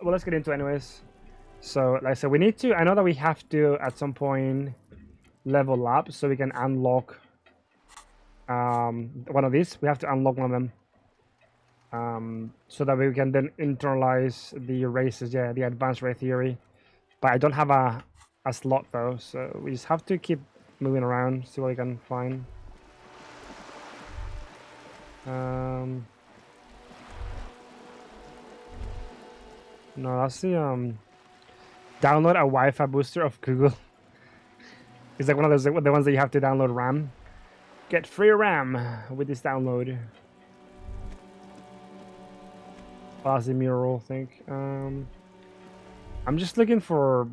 well, let's get into it anyways. So, like I said, we need to. I know that we have to at some point level up so we can unlock one of these. We have to unlock one of them so that we can then internalize the races. Yeah, the advanced ray theory. But I don't have a slot though, so we just have to keep moving around, see what we can find. No, that's the download a Wi-Fi booster of Google. It's like one of those the ones that you have to download RAM. Get free RAM with this download. That's the mural, I think. I'm just looking for.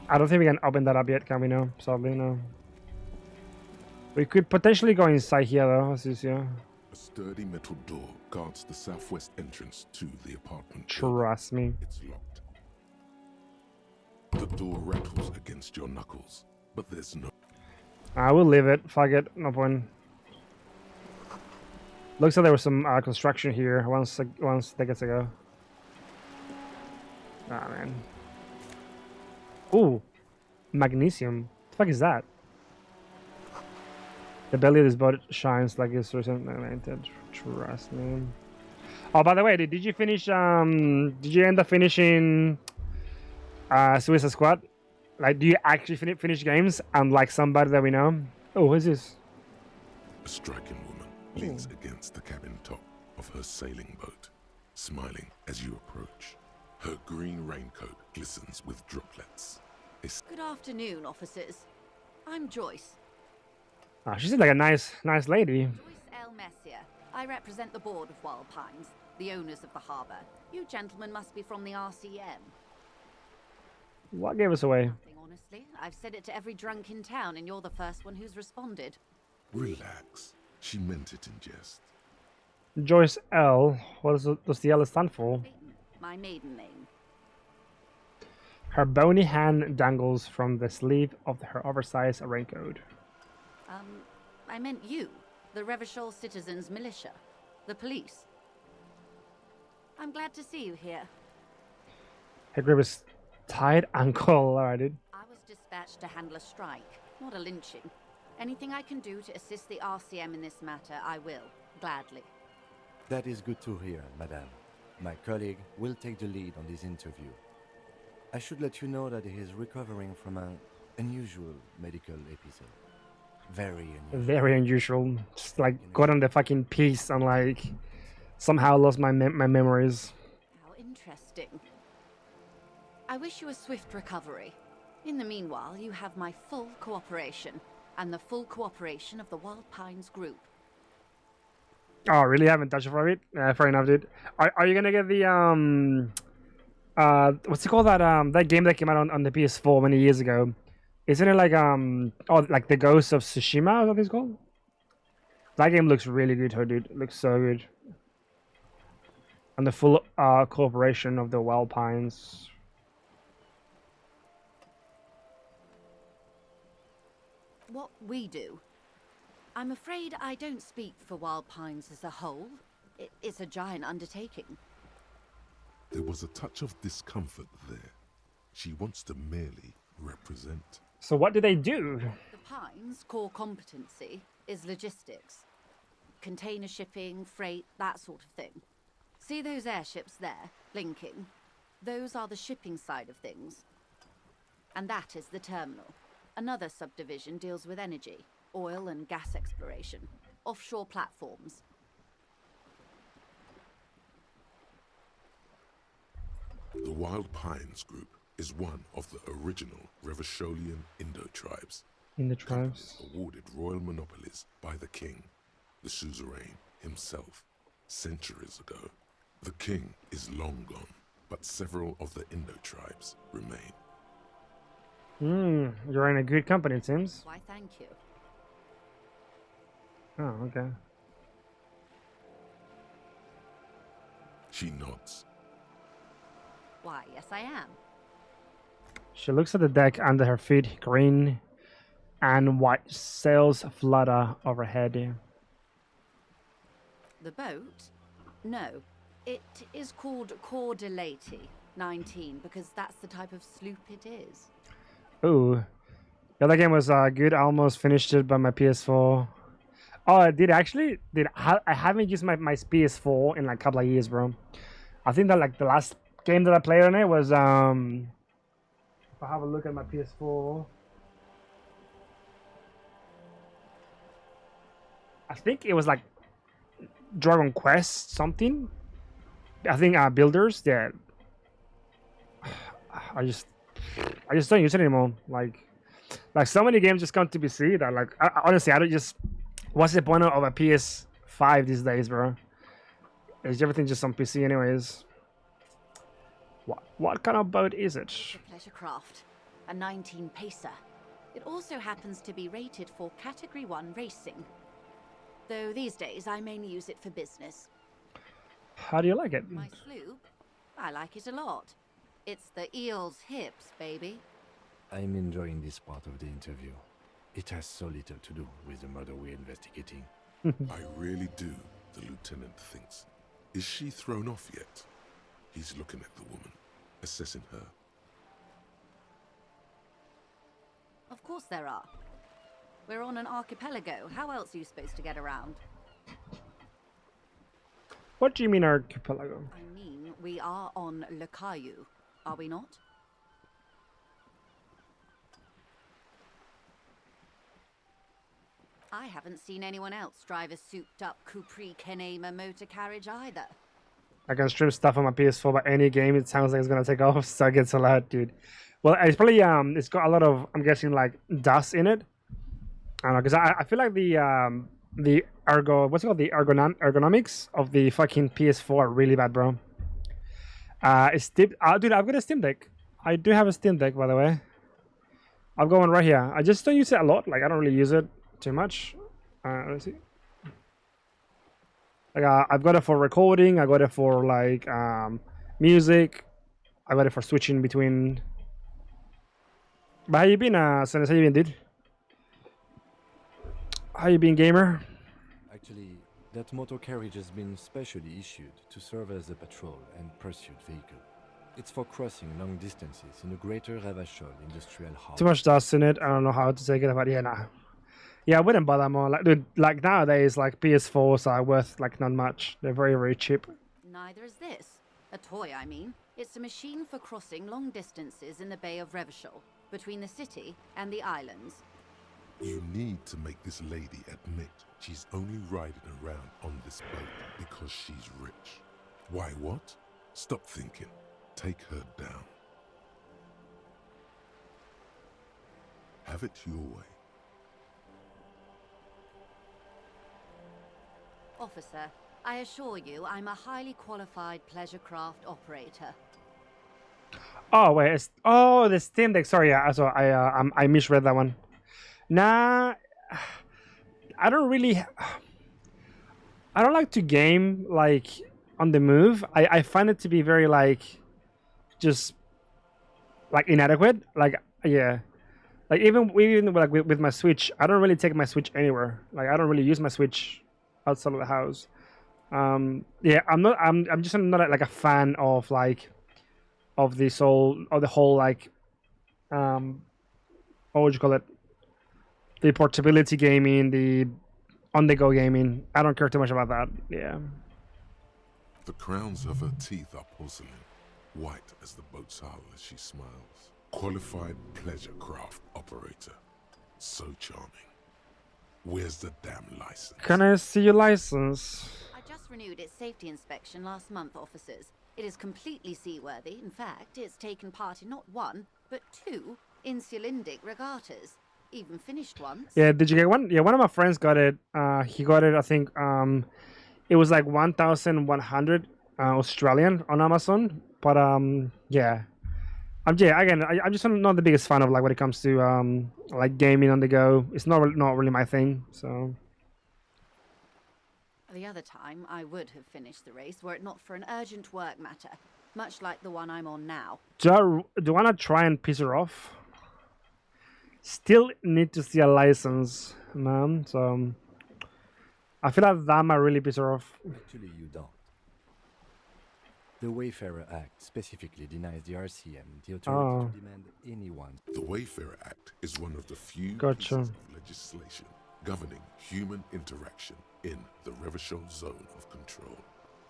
I don't think we can open that up yet, can we? No, sadly, no. We could potentially go inside here, though. Let's just, yeah. A sturdy metal door guards the southwest entrance to the apartment. Trust me. It's locked. The door rattles against your knuckles, but there's no. I will leave it. Fuck it. No point. Looks like there was some construction here once decades ago. Ah, man. Ooh. Magnesium. What the fuck is that? The belly of this boat shines like it's resonant. Trust me. Oh, by the way, did you finish? Did you end up finishing Suicide Squad? Like, do you actually finish games? Unlike somebody that we know. Oh, who is this? A striking woman leans against the cabin top of her sailing boat, smiling as you approach. Her green raincoat glistens with droplets. Good afternoon, officers. I'm Joyce. Ah, she seems like a nice lady. Joyce L. Messier. I represent the board of Wild Pines, the owners of the harbour. You gentlemen must be from the RCM. What gave us away? Nothing, honestly. I've said it to every drunk in town, and you're the first one who's responded. Relax. She meant it in jest. Joyce L. What does the L stand for? My maiden name. Her bony hand dangles from the sleeve of her oversized raincoat. I meant you, the Revachol Citizens Militia, the police. I'm glad to see you here. Her grip is tight ankle. Alright, dude. I was dispatched to handle a strike, not a lynching. Anything I can do to assist the RCM in this matter, I will, gladly. That is good to hear, madame. My colleague will take the lead on this interview. I should let you know that he is recovering from an unusual medical episode. Very unusual. Very unusual. Just like got on the fucking piece and like somehow lost my memories. How interesting. I wish you a swift recovery. In the meanwhile, you have my full cooperation, and the full cooperation of the Wild Pines group. Oh, really? Haven't touched it for a bit? Fair enough, dude. Are you gonna get the what's it called, that game that came out on the PS4 many years ago? Isn't it like like the Ghost of Tsushima or what it's called? That game looks really good, dude. It looks so good. And the full cooperation of the Wild Pines. What we do. I'm afraid I don't speak for Wild Pines as a whole. It's a giant undertaking. There was a touch of discomfort there. She wants to merely represent. So what do they do? The Pines' core competency is logistics. Container shipping, freight, that sort of thing. See those airships there, blinking? Those are the shipping side of things. And that is the terminal. Another subdivision deals with energy, oil and gas exploration, offshore platforms. The Wild Pines Group is one of the original Revacholian Indo-tribes. In the tribes. Awarded royal monopolies by the king, the suzerain himself, centuries ago. The king is long gone, but several of the Indo-tribes remain. You're in a good company, it seems. Why, thank you. Oh, okay. She nods. Why, yes I am. She looks at the deck under her feet. Green and white sails flutter overhead. The boat? No. It is called Cor de Leyte 19 because that's the type of sloop it is. Ooh. The other game was good. I almost finished it by my PS4. Oh, I did actually? I haven't used my PS4 in like a couple of years, bro. I think that like the last game that I played on it was if I have a look at my PS4. I think it was like Dragon Quest something. I think Builders. Yeah. I just don't use it anymore. Like so many games just come to PC that like honestly I don't just. What's the point of a PS5 these days, bro? Is everything just on PC anyways? What kind of boat is it? The Pleasure Craft, a 19 pacer. It also happens to be rated for Category 1 racing. Though these days I mainly use it for business. How do you like it? My sloop? I like it a lot. It's the eel's hips, baby. I'm enjoying this part of the interview. It has so little to do with the murder we're investigating. I really do, the lieutenant thinks. Is she thrown off yet? He's looking at the woman, assessing her. Of course there are. We're on an archipelago. How else are you supposed to get around? What do you mean archipelago? I mean, we are on Le Caillou, are we not? I haven't seen anyone else drive a souped-up Capri Kenema motor carriage either. I can stream stuff on my PS4, but any game it sounds like it's gonna take off, so it gets a lot, dude. Well, it's probably it's got a lot of, I'm guessing, like dust in it. I don't know, because I feel like the ergonomics of the fucking PS4 are really bad, bro. Dude, I've got a Steam Deck. I do have a Steam Deck, by the way. I've got one right here. I just don't use it a lot. Like I don't really use it too much. Let's see. Like I've got it for recording. I got it for like music. I got it for switching between. But how you been, Sennis? How you been, dude? How you been, gamer? Actually, that motor carriage has been specially issued to serve as a patrol and pursuit vehicle. It's for crossing long distances in the greater Ravachol industrial hub. Too much dust in it. I don't know how to take it, but yeah, nah. Yeah, I wouldn't buy that more. Like, dude, like nowadays, like PS4s are worth like not much. They're very, very cheap. Neither is this. A toy, I mean. It's a machine for crossing long distances in the Bay of Revachol, between the city and the islands. You need to make this lady admit she's only riding around on this boat because she's rich. Why what? Stop thinking. Take her down. Have it your way. Officer, I assure you I'm a highly qualified pleasure craft operator. Oh wait, the Steam Deck. Sorry, yeah. So I misread that one. Nah, I don't really. I don't like to game like on the move. I find it to be very like, just like inadequate. Like yeah, like even like with my Switch, I don't really take my Switch anywhere. Like I don't really use my Switch outside of the house. Yeah, I'm just not like a fan of like of the whole like what would you call it? The portability gaming, the on-the-go gaming. I don't care too much about that. Yeah. The crowns of her teeth are porcelain, white as the boat's hull as she smiles. Qualified pleasure craft operator. So charming. Where's the damn license? Can I see your license? I just renewed its safety inspection last month, officers. It is completely seaworthy. In fact, it's taken part in not one, but two insulindic regattas. Even finished once. Yeah, did you get one? Yeah, one of my friends got it. He got it, I think, it was like 1,100 Australian on Amazon. But yeah. I'm just not the biggest fan of like when it comes to like gaming on the go. It's not really my thing. So the other time, I would have finished the race were it not for an urgent work matter, much like the one I'm on now. Do I want to try and piss her off? Still need to see a license, man. So I feel like that might really piss her off. Actually, you don't. The Wayfarer Act specifically denies the RCM the authority Oh, to demand anyone. The Wayfarer Act is one of the few gotcha. pieces of legislation governing human interaction in the Revachol zone of control,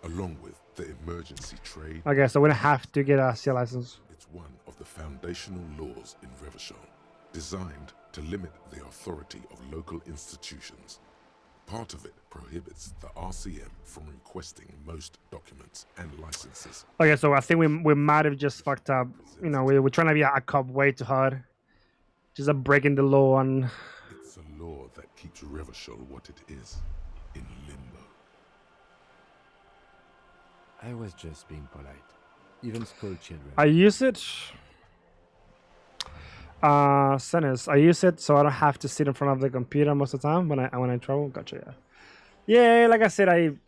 along with the emergency trade. Okay, so we don't have to get a C license. It's one of the foundational laws in Revachol, designed to limit the authority of local institutions. Part of it prohibits the RCM from requesting most documents and licenses. Okay, so I think we might have just fucked up. You know, we're trying to be a cop way too hard. Just breaking the law and It's a law that keeps Revachol what it is, in limbo. I was just being polite. Even school children. I use it. Senes, I use it so I don't have to sit in front of the computer most of the time when I travel. Gotcha. Yeah, like I said,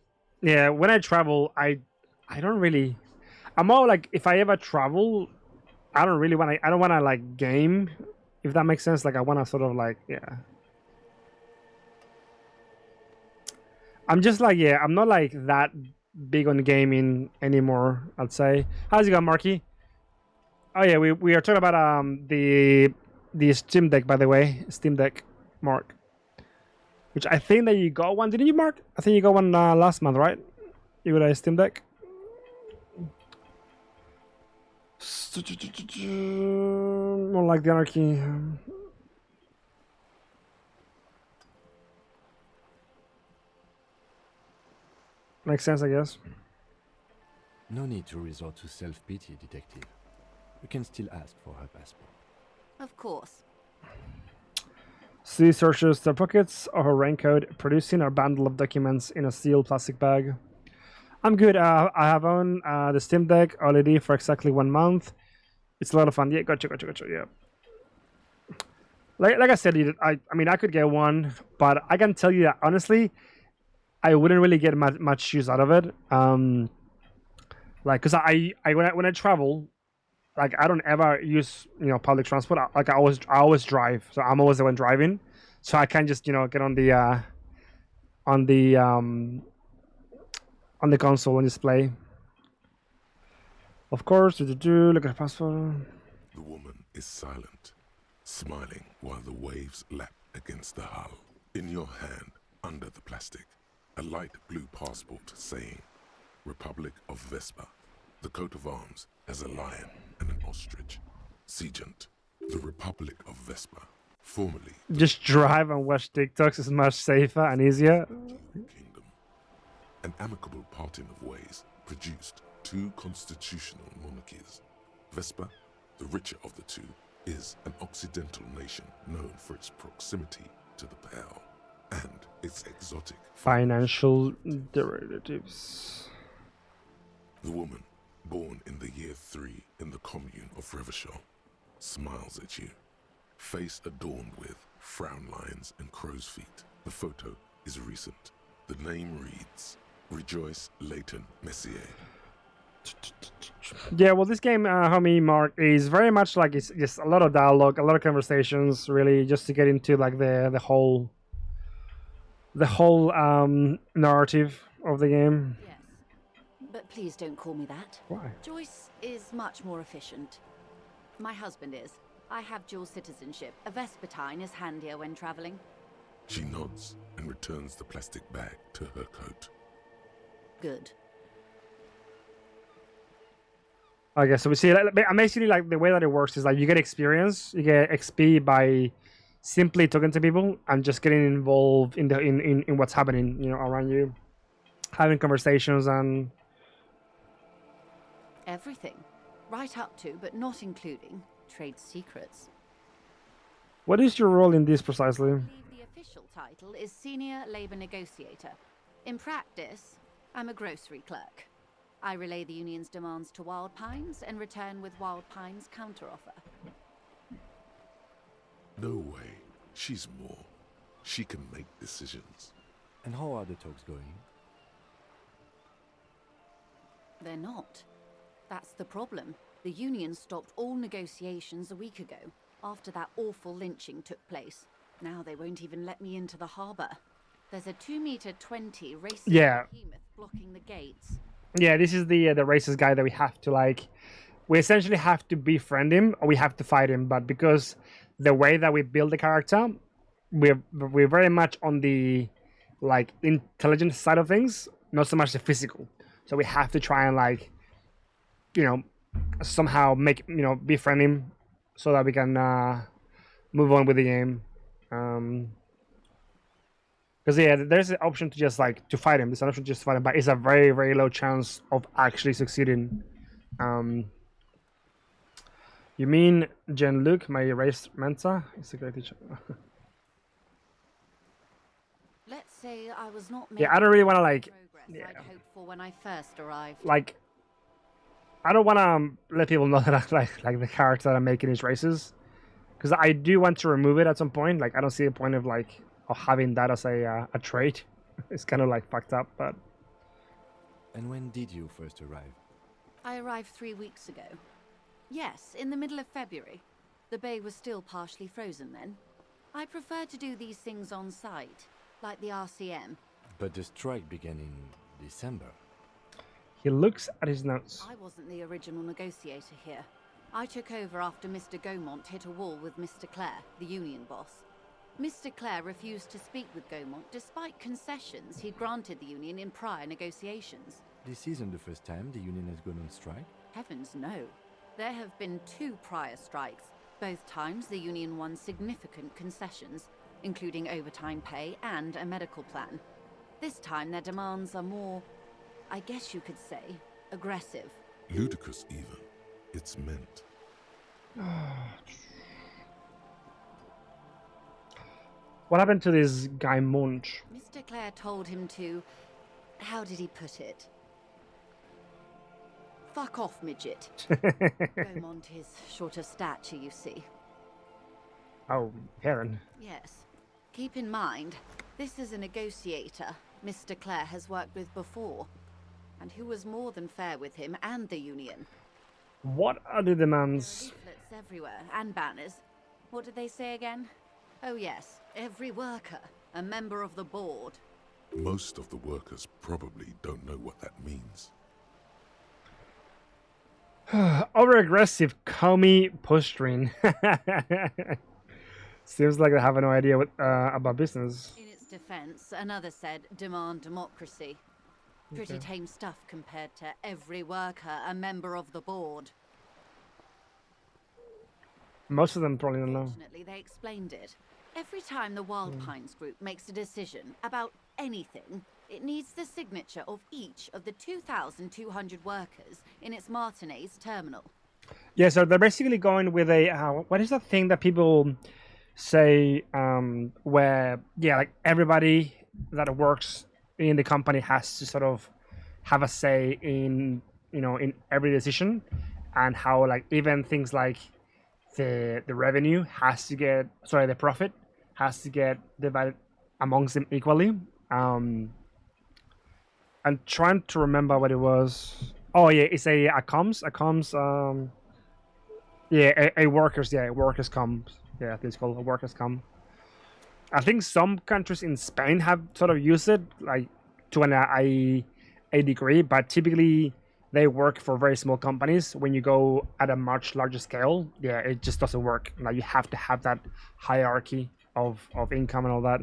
when I travel, I don't really. I'm more like if I ever travel, I don't really want to. I don't want to like game, if that makes sense. Like I want to sort of like I'm just like I'm not like that big on gaming anymore. I'd say. How's it going, Marky? Oh yeah, we are talking about the Steam Deck, by the way, Steam Deck, Mark. Which I think that you got one, didn't you, Mark? I think you got one last month, right? You got a Steam Deck. More like the Anarchy. Makes sense, I guess. No need to resort to self-pity, detective. You can still ask for her passport. Of course. C searches the pockets of her raincoat, producing a bundle of documents in a sealed plastic bag. I'm good. I have owned the Steam Deck already for exactly 1 month. It's a lot of fun. Yeah, gotcha. Yeah. Like I said, I mean, I could get one, but I can tell you that honestly, I wouldn't really get much use out of it. Like, cause when I travel, like I don't ever use public transport. Like I always drive, so I'm always the one driving, so I can't just get on the console and just play. Of course, look at the passport. The woman is silent, smiling while the waves lap against the hull. In your hand, under the plastic, a light blue passport saying Republic of Vespa. The coat of arms has a lion and an ostrich. Seagent, the Republic of Vespa, formerly Just drive and watch TikToks is much safer and easier. Kingdom. An amicable parting of ways produced two constitutional monarchies. Vespa, the richer of the two, is an occidental nation known for its proximity to the Pale and its exotic Financial derivatives. The woman, born in the year 3 in the commune of Revachol, smiles at you, face adorned with frown lines and crow's feet. The photo is recent. The name reads Rejoice Leighton Messier. Yeah, well, this game, homie Mark, is very much like it's just a lot of dialogue, a lot of conversations, really, just to get into like the whole narrative of the game. Yes. But please don't call me that. Why? Joyce is much more efficient. My husband is. I have dual citizenship. A Vespertine is handier when traveling. She nods and returns the plastic bag to her coat. Good. Okay, so we see, basically, like the way that it works is like you get experience, you get XP by simply talking to people and just getting involved in in what's happening, around you, having conversations and Everything. Right up to, but not including, trade secrets. What is your role in this precisely? I believe the official title is Senior Labor Negotiator. In practice, I'm a grocery clerk. I relay the union's demands to Wild Pines and return with Wild Pines' counteroffer. No way. She's more. She can make decisions. And how are the talks going? They're not. That's the problem. The union stopped all negotiations a week ago, after that awful lynching took place. Now they won't even let me into the harbour. There's a 2-meter 20 racing Yeah. behemoth blocking the gates. Yeah, this is the racist guy that we have to like. We essentially have to befriend him or we have to fight him. But because the way that we build the character, we're very much on the like intelligence side of things, not so much the physical. So we have to try and like, you know, somehow make befriend him so that we can move on with the game. Because yeah, there's an option to just like to fight him. There's an option to just fight him, but it's a very very low chance of actually succeeding. Um, you mean Jean-Luc, my race mentor? It's a great teacher. Let's say I was not making Yeah, I don't really want to the like, progress yeah, I'd hoped for when I first arrived. like, I don't want to let people know that I like the character that I'm making these races, because I do want to remove it at some point. Like, I don't see the point of like of having that as a trait. It's kind of like fucked up, but And when did you first arrive? I arrived 3 weeks ago. Yes, in the middle of February. The bay was still partially frozen then. I prefer to do these things on site, like the RCM. But the strike began in December. he looks at his notes. I wasn't the original negotiator here. I took over after Mr. Gaumont hit a wall with Mr. Clare, the union boss. Mr. Clare refused to speak with Gaumont despite concessions he'd granted the union in prior negotiations. This isn't the first time the union has gone on strike. Heavens no. There have been 2 prior strikes. Both times the union won significant concessions, including overtime pay and a medical plan. This time their demands are more, I guess you could say, aggressive. Ludicrous even. It's meant. What happened to this guy Munch? Mr. Clare told him to... how did he put it? Fuck off, midget. Gaumont is short of stature, you see. Oh, Heron. Yes. Keep in mind, this is a negotiator Mr. Clare has worked with before, and who was more than fair with him and the union. What are the demands? Leaflets everywhere, and banners. What did they say again? Oh yes, every worker, a member of the board. Most of the workers probably don't know what that means. Over-aggressive, comey posturing. Seems like they have no idea what about business. In its defense, another said, demand democracy. Pretty tame stuff compared to every worker, a member of the board. Most of them probably don't know. Fortunately, they explained it. Every time the Wild Pines group makes a decision about anything, it needs the signature of each of the 2,200 workers in its Martinez terminal. Yeah, so they're basically going with a what is that thing that people say where like everybody that works in the company has to sort of have a say in in every decision, and how like even things like the revenue has to get the profit has to get divided amongst them equally. I'm trying to remember what it was. Oh yeah, it's a comms a workers comms. Yeah, I think it's called a workers comm. I think some countries in Spain have sort of used it like to a degree, but typically they work for very small companies. When you go at a much larger scale, yeah, it just doesn't work. Like you have to have that hierarchy of income and all that.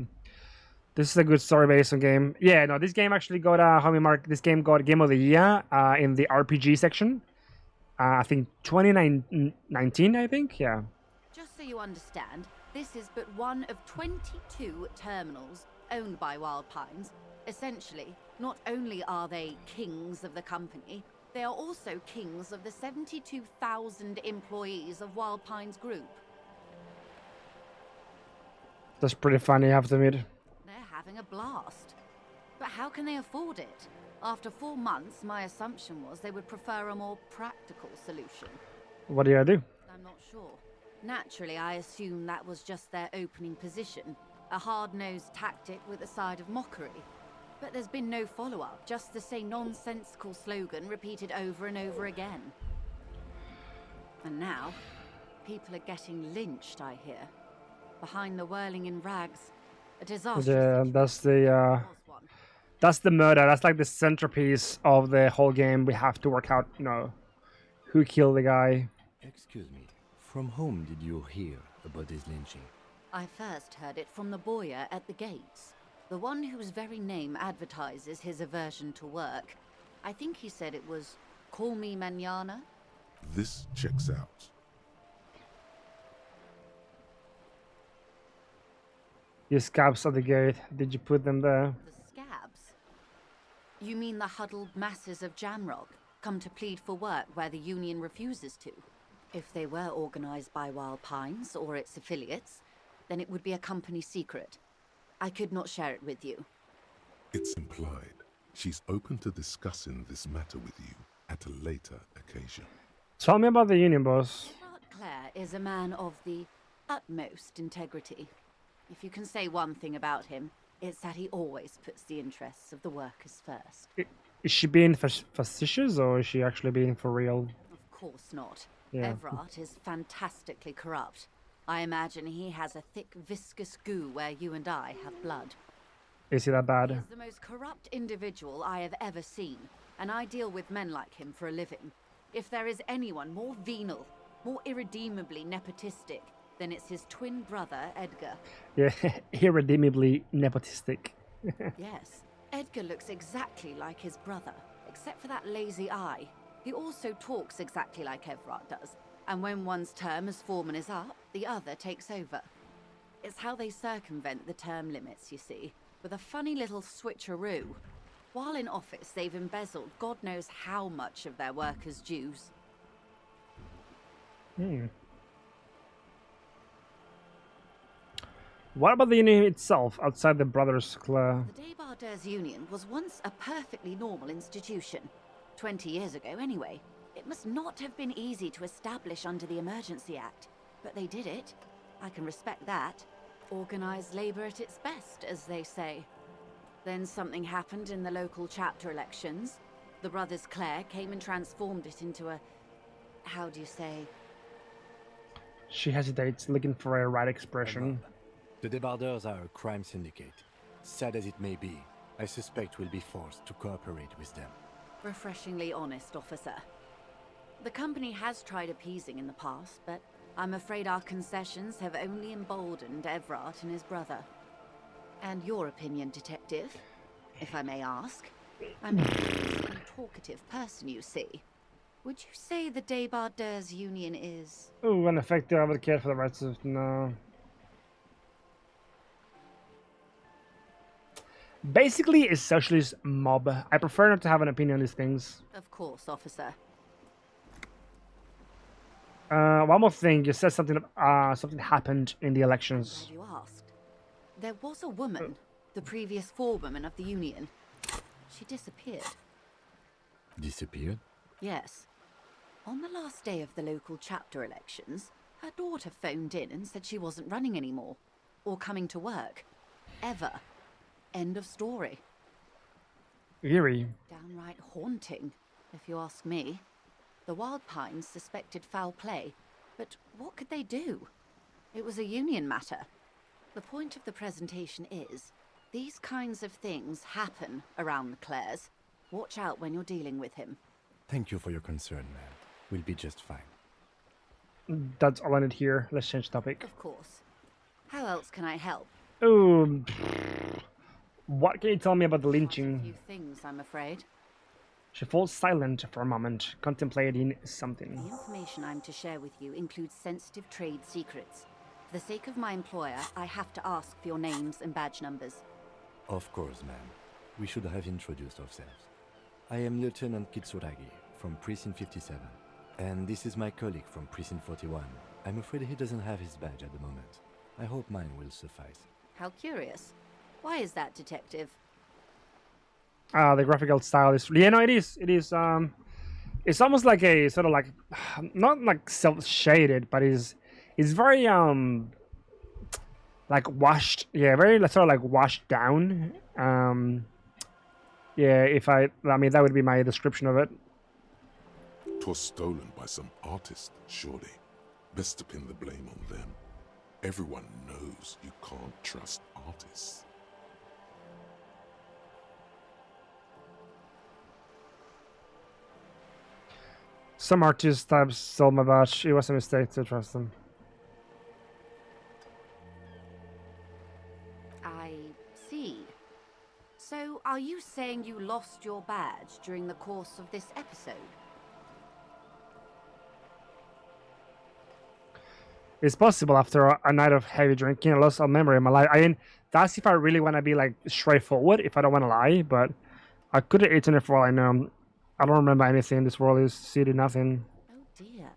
This is a good story-based on game. Yeah, no, this game actually got homie mark. This game got Game of the Year in the RPG section. I think 2019. I think, yeah. Just so you understand, this is but one of 22 terminals owned by Wild Pines. Essentially, not only are they kings of the company, they are also kings of the 72,000 employees of Wild Pines Group. That's pretty funny, I have to admit. They're having a blast. But how can they afford it? After 4 months, my assumption was they would prefer a more practical solution. What do you do? I'm not sure. Naturally, I assume that was just their opening position, a hard-nosed tactic with a side of mockery. But there's been no follow-up, just the same nonsensical slogan repeated over and over again. And now, people are getting lynched, I hear. Behind the whirling in rags, A disastrous Yeah, situation. Was one. that's the murder. That's like the centerpiece of the whole game. We have to work out, who killed the guy. Excuse me, from whom did you hear about this lynching? I first heard it from the bowyer at the gates. The one whose very name advertises his aversion to work. I think he said it was, "Call me mañana." This checks out. Your scabs at the gate. Did you put them there? The scabs? You mean the huddled masses of Jamrock, come to plead for work where the Union refuses to? If they were organized by Wild Pines or its affiliates, then it would be a company secret. I could not share it with you. It's implied. She's open to discussing this matter with you at a later occasion. Tell me about the Union, boss. Gerard Clare is a man of the utmost integrity. If you can say one thing about him, it's that he always puts the interests of the workers first. Is she being facetious or is she actually being for real? Of course not. Yeah. Everard is fantastically corrupt. I imagine he has a thick, viscous goo where you and I have blood. Is he that He bad? is the most corrupt individual I have ever seen, and I deal with men like him for a living. If there is anyone more venal, more irredeemably nepotistic, then it's his twin brother, Edgar. Yeah, irredeemably nepotistic. Yes, Edgar looks exactly like his brother, except for that lazy eye. He also talks exactly like Everard does, and when one's term as foreman is up, the other takes over. It's how they circumvent the term limits, you see, with a funny little switcheroo. While in office, they've embezzled God knows how much of their workers' dues. What about the Union itself, outside the Brothers Clare? The Débardeurs Union was once a perfectly normal institution. 20 years ago, anyway. It must not have been easy to establish under the Emergency Act, but they did it. I can respect that. Organized labor at its best, as they say. Then something happened in the local chapter elections. The Brothers Clare came and transformed it into a... how do you say? She hesitates, looking for a right expression. The Débardeurs are a crime syndicate. Sad as it may be, I suspect we'll be forced to cooperate with them. Refreshingly honest, officer. The company has tried appeasing in the past, but I'm afraid our concessions have only emboldened Everard and his brother. And your opinion, detective, if I may ask? I'm a talkative person, you see. Would you say the Débardeurs Union is... Oh, an effective advocate for the rights of... No. Basically, a socialist mob. I prefer not to have an opinion on these things. Of course, officer. One more thing. You said something happened in the elections. Glad you asked. There was a woman, the previous forewoman of the Union. She disappeared. Disappeared? Yes. On the last day of the local chapter elections, her daughter phoned in and said she wasn't running anymore. Or coming to work. Ever. End of story. Eerie. Downright haunting, if you ask me. The Wild Pines suspected foul play, but what could they do? It was a union matter. The point of the presentation is, these kinds of things happen around the Clares. Watch out when you're dealing with him. Thank you for your concern, ma'am. We'll be just fine. That's all I need here. Let's change topic. Of course. How else can I help? Oh, what can you tell me about the Quite a lynching? few things, I'm afraid. She falls silent for a moment, contemplating something. The information I'm to share with you includes sensitive trade secrets. For the sake of my employer, I have to ask for your names and badge numbers. Of course, ma'am. We should have introduced ourselves. I am Lieutenant Kitsuragi from Precinct 57. And this is my colleague from Precinct 41. I'm afraid he doesn't have his badge at the moment. I hope mine will suffice. How curious. Why is that, detective? The graphical style is... Yeah, no, it is. It is, it's almost like a sort of like... Not like self-shaded, but it's very, like washed... Yeah, very sort of like washed down. Yeah, I mean, that would be my description of it. 'Twas stolen by some artist, surely. Best to pin the blame on them. Everyone knows you can't trust artists. Some artist types stole my badge. It was a mistake to trust them. I see. So, are you saying you lost your badge during the course of this episode? It's possible after a night of heavy drinking, I lost all memory of my life. I mean, that's if I really want to be like straightforward, if I don't want to lie, but I could have eaten it for all I know. I don't remember anything. This world is seated nothing. Oh dear.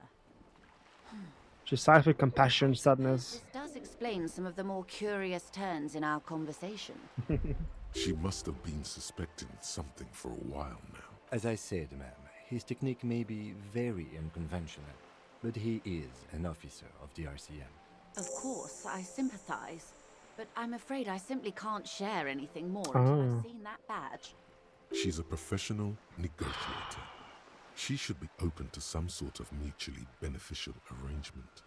Just sighs with compassion, This sadness. does explain some of the more curious turns in our conversation. She must have been suspecting something for a while now. As I said, ma'am, his technique may be very unconventional, but he is an officer of the RCM. Of course, I sympathize, but I'm afraid I simply can't share anything more until I've seen that badge. She's a professional negotiator. She should be open to some sort of mutually beneficial arrangement.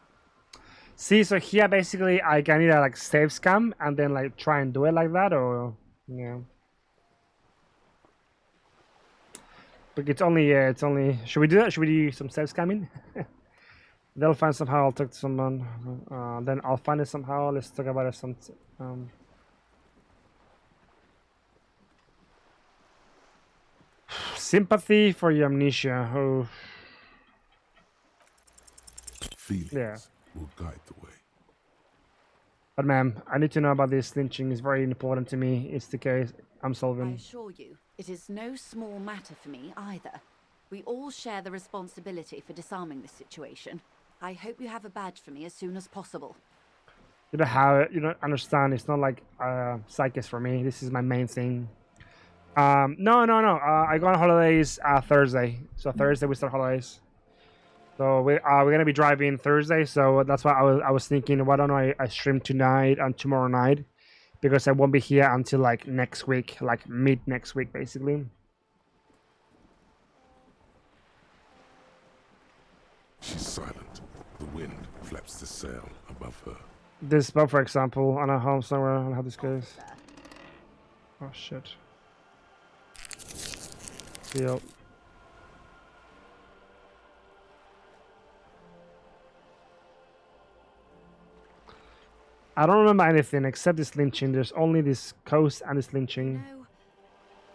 See, so here basically I can either like save scam and then like try and do it like that, or yeah. But it's only. Should we do that? Should we do some save scamming? They'll find somehow. I'll talk to someone. Then I'll find it somehow. Let's talk about it some. Sympathy for your amnesia. Oh, Feelings Yeah. will guide the way. but ma'am, I need to know about this lynching. It's very important to me. It's the case I'm I solving. assure you, it is no small matter for me either. We all share the responsibility for disarming this situation. I hope you have a badge for me as soon as possible. You know how you don't understand. It's not like psychics for me. This is my main thing. No. I go on holidays Thursday. So Thursday we start holidays. So we're gonna be driving Thursday. So that's why I was thinking, why don't I stream tonight and tomorrow night, because I won't be here until like next week, like mid next week, basically. She's silent. The wind flaps the sail above her. This boat, for example, on a home somewhere. I don't know how this goes. Officer, Oh shit. Yep. I don't remember anything except this lynching. There's only this coast and this lynching. no,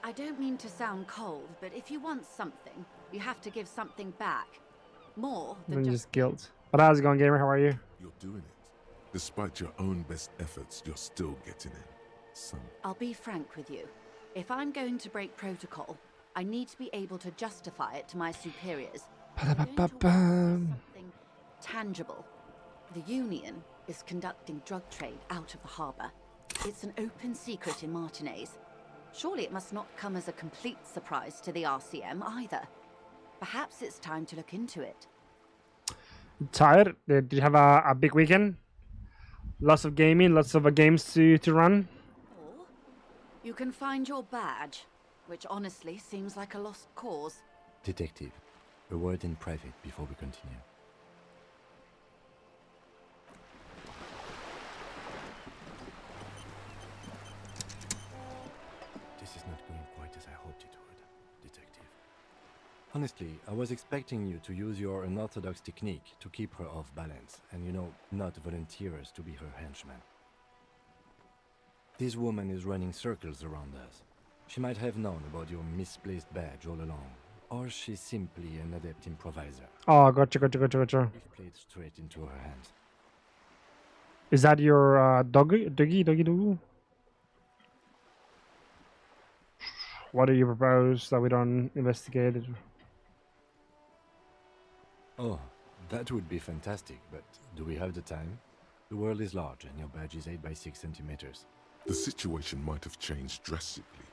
I don't mean to sound cold, but if you want something, you have to give something back. More than And just just guilt. But how's it going, gamer? How are you? You're doing it. Despite your own best efforts, you're still getting in. Son, I'll be frank with you. If I'm going to break protocol, I need to be able to justify it to my superiors. I'm going to want to see something tangible. The Union is conducting drug trade out of the harbour. It's an open secret in Martinez. Surely it must not come as a complete surprise to the RCM either. Perhaps it's time to look into it. Tired? Did you have a big weekend? Lots of gaming, lots of games to run. Or you can find your badge, which honestly seems like a lost cause. Detective, a word in private before we continue. This is not going quite as I hoped it would, Detective. Honestly, I was expecting you to use your unorthodox technique to keep her off balance and, not volunteer us to be her henchman. This woman is running circles around us. She might have known about your misplaced badge all along, or she's simply an adept improviser. Oh, gotcha. If played straight into her hands. Is that your doggy? What do you propose that we don't investigate it? Oh, that would be fantastic, but do we have the time? The world is large and your badge is 8 by 6 centimeters. the situation might have changed drastically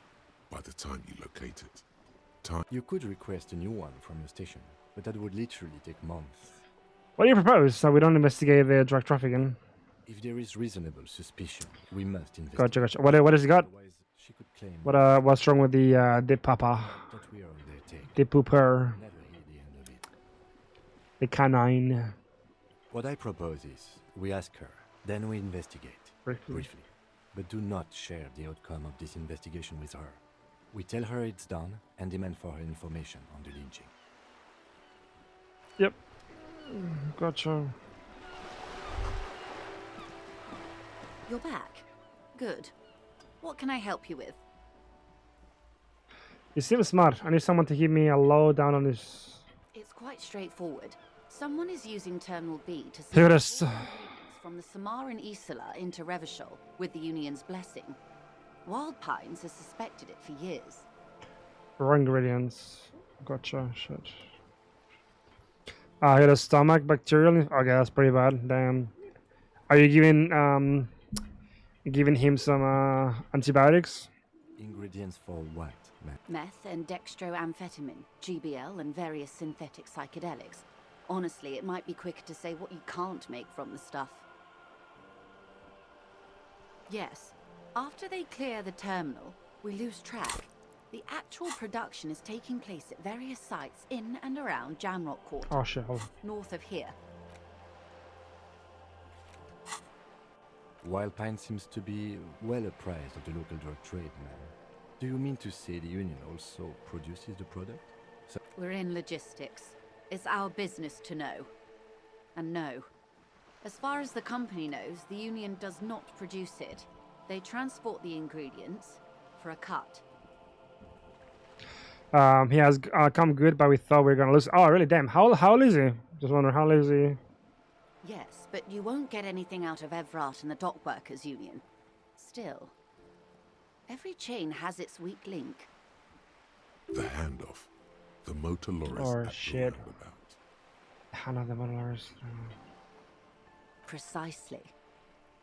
by the time you locate it. Time. You could request a new one from your station, but that would literally take months. What do you propose that we don't investigate the drug trafficking? If there is reasonable suspicion, we must investigate. Gotcha. What has he got? Otherwise, she could claim What's wrong with the papa? that we are on their take. The pooper? Never hear the end of it. The canine? What I propose is, we ask her, Then we investigate. Briefly. Briefly. But do not share the outcome of this investigation with her. We tell her it's done and demand for her information on the lynching. Yep. Gotcha. You're back. Good. What can I help you with? You seem smart. I need someone to give me a lowdown on this. It's quite straightforward. Someone is using Terminal B to Here it send is. ingredients from the Samaran Isola into Revachol with the Union's blessing. Wild Pines has suspected it for years. Raw ingredients. Gotcha. Shit. He had a stomach bacterial. Okay, that's pretty bad. Damn. Are you giving him some antibiotics? Ingredients for what, ma'am? Meth and dextroamphetamine, GBL, and various synthetic psychedelics. Honestly, it might be quicker to say what you can't make from the stuff. Yes, after they clear the terminal, we lose track. The actual production is taking place at various sites in and around Jamrock Quarter, Oh shit. Hold on. north of here. Wild Pine seems to be well apprised of the local drug trade, ma'am. Do you mean to say the Union also produces the product? We're in logistics. It's our business to know. And no. As far as the company knows, the Union does not produce it. They transport the ingredients for a cut. He has come good, but we thought we were gonna lose. Oh, really? Damn. How old is he? Just wondering how old is he? Yes, but you won't get anything out of Evrat and the Dock Workers Union. Still, every chain has its weak link. The handoff. The motor lorries Oh, at the shit. roundabout. Another modelers. Precisely.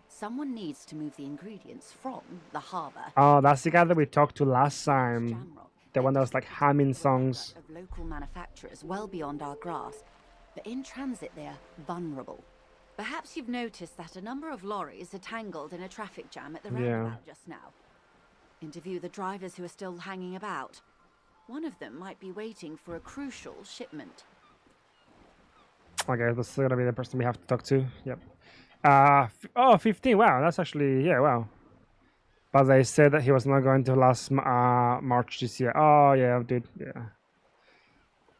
Someone needs to move the ingredients from the harbour. Oh, that's the guy that we talked to last time. Jamrock. The one that was like humming songs. Of local manufacturers well beyond our grasp, but in transit they are vulnerable. Perhaps you've noticed that a number of lorries are tangled in a traffic jam at the roundabout just now. Interview the drivers who are still hanging about. One of them might be waiting for a crucial shipment. Okay, that's gonna be the person we have to talk to. Yep. 15. Wow, that's actually, yeah, wow. But they said that he was not going to last March this year. Oh, yeah, dude, yeah.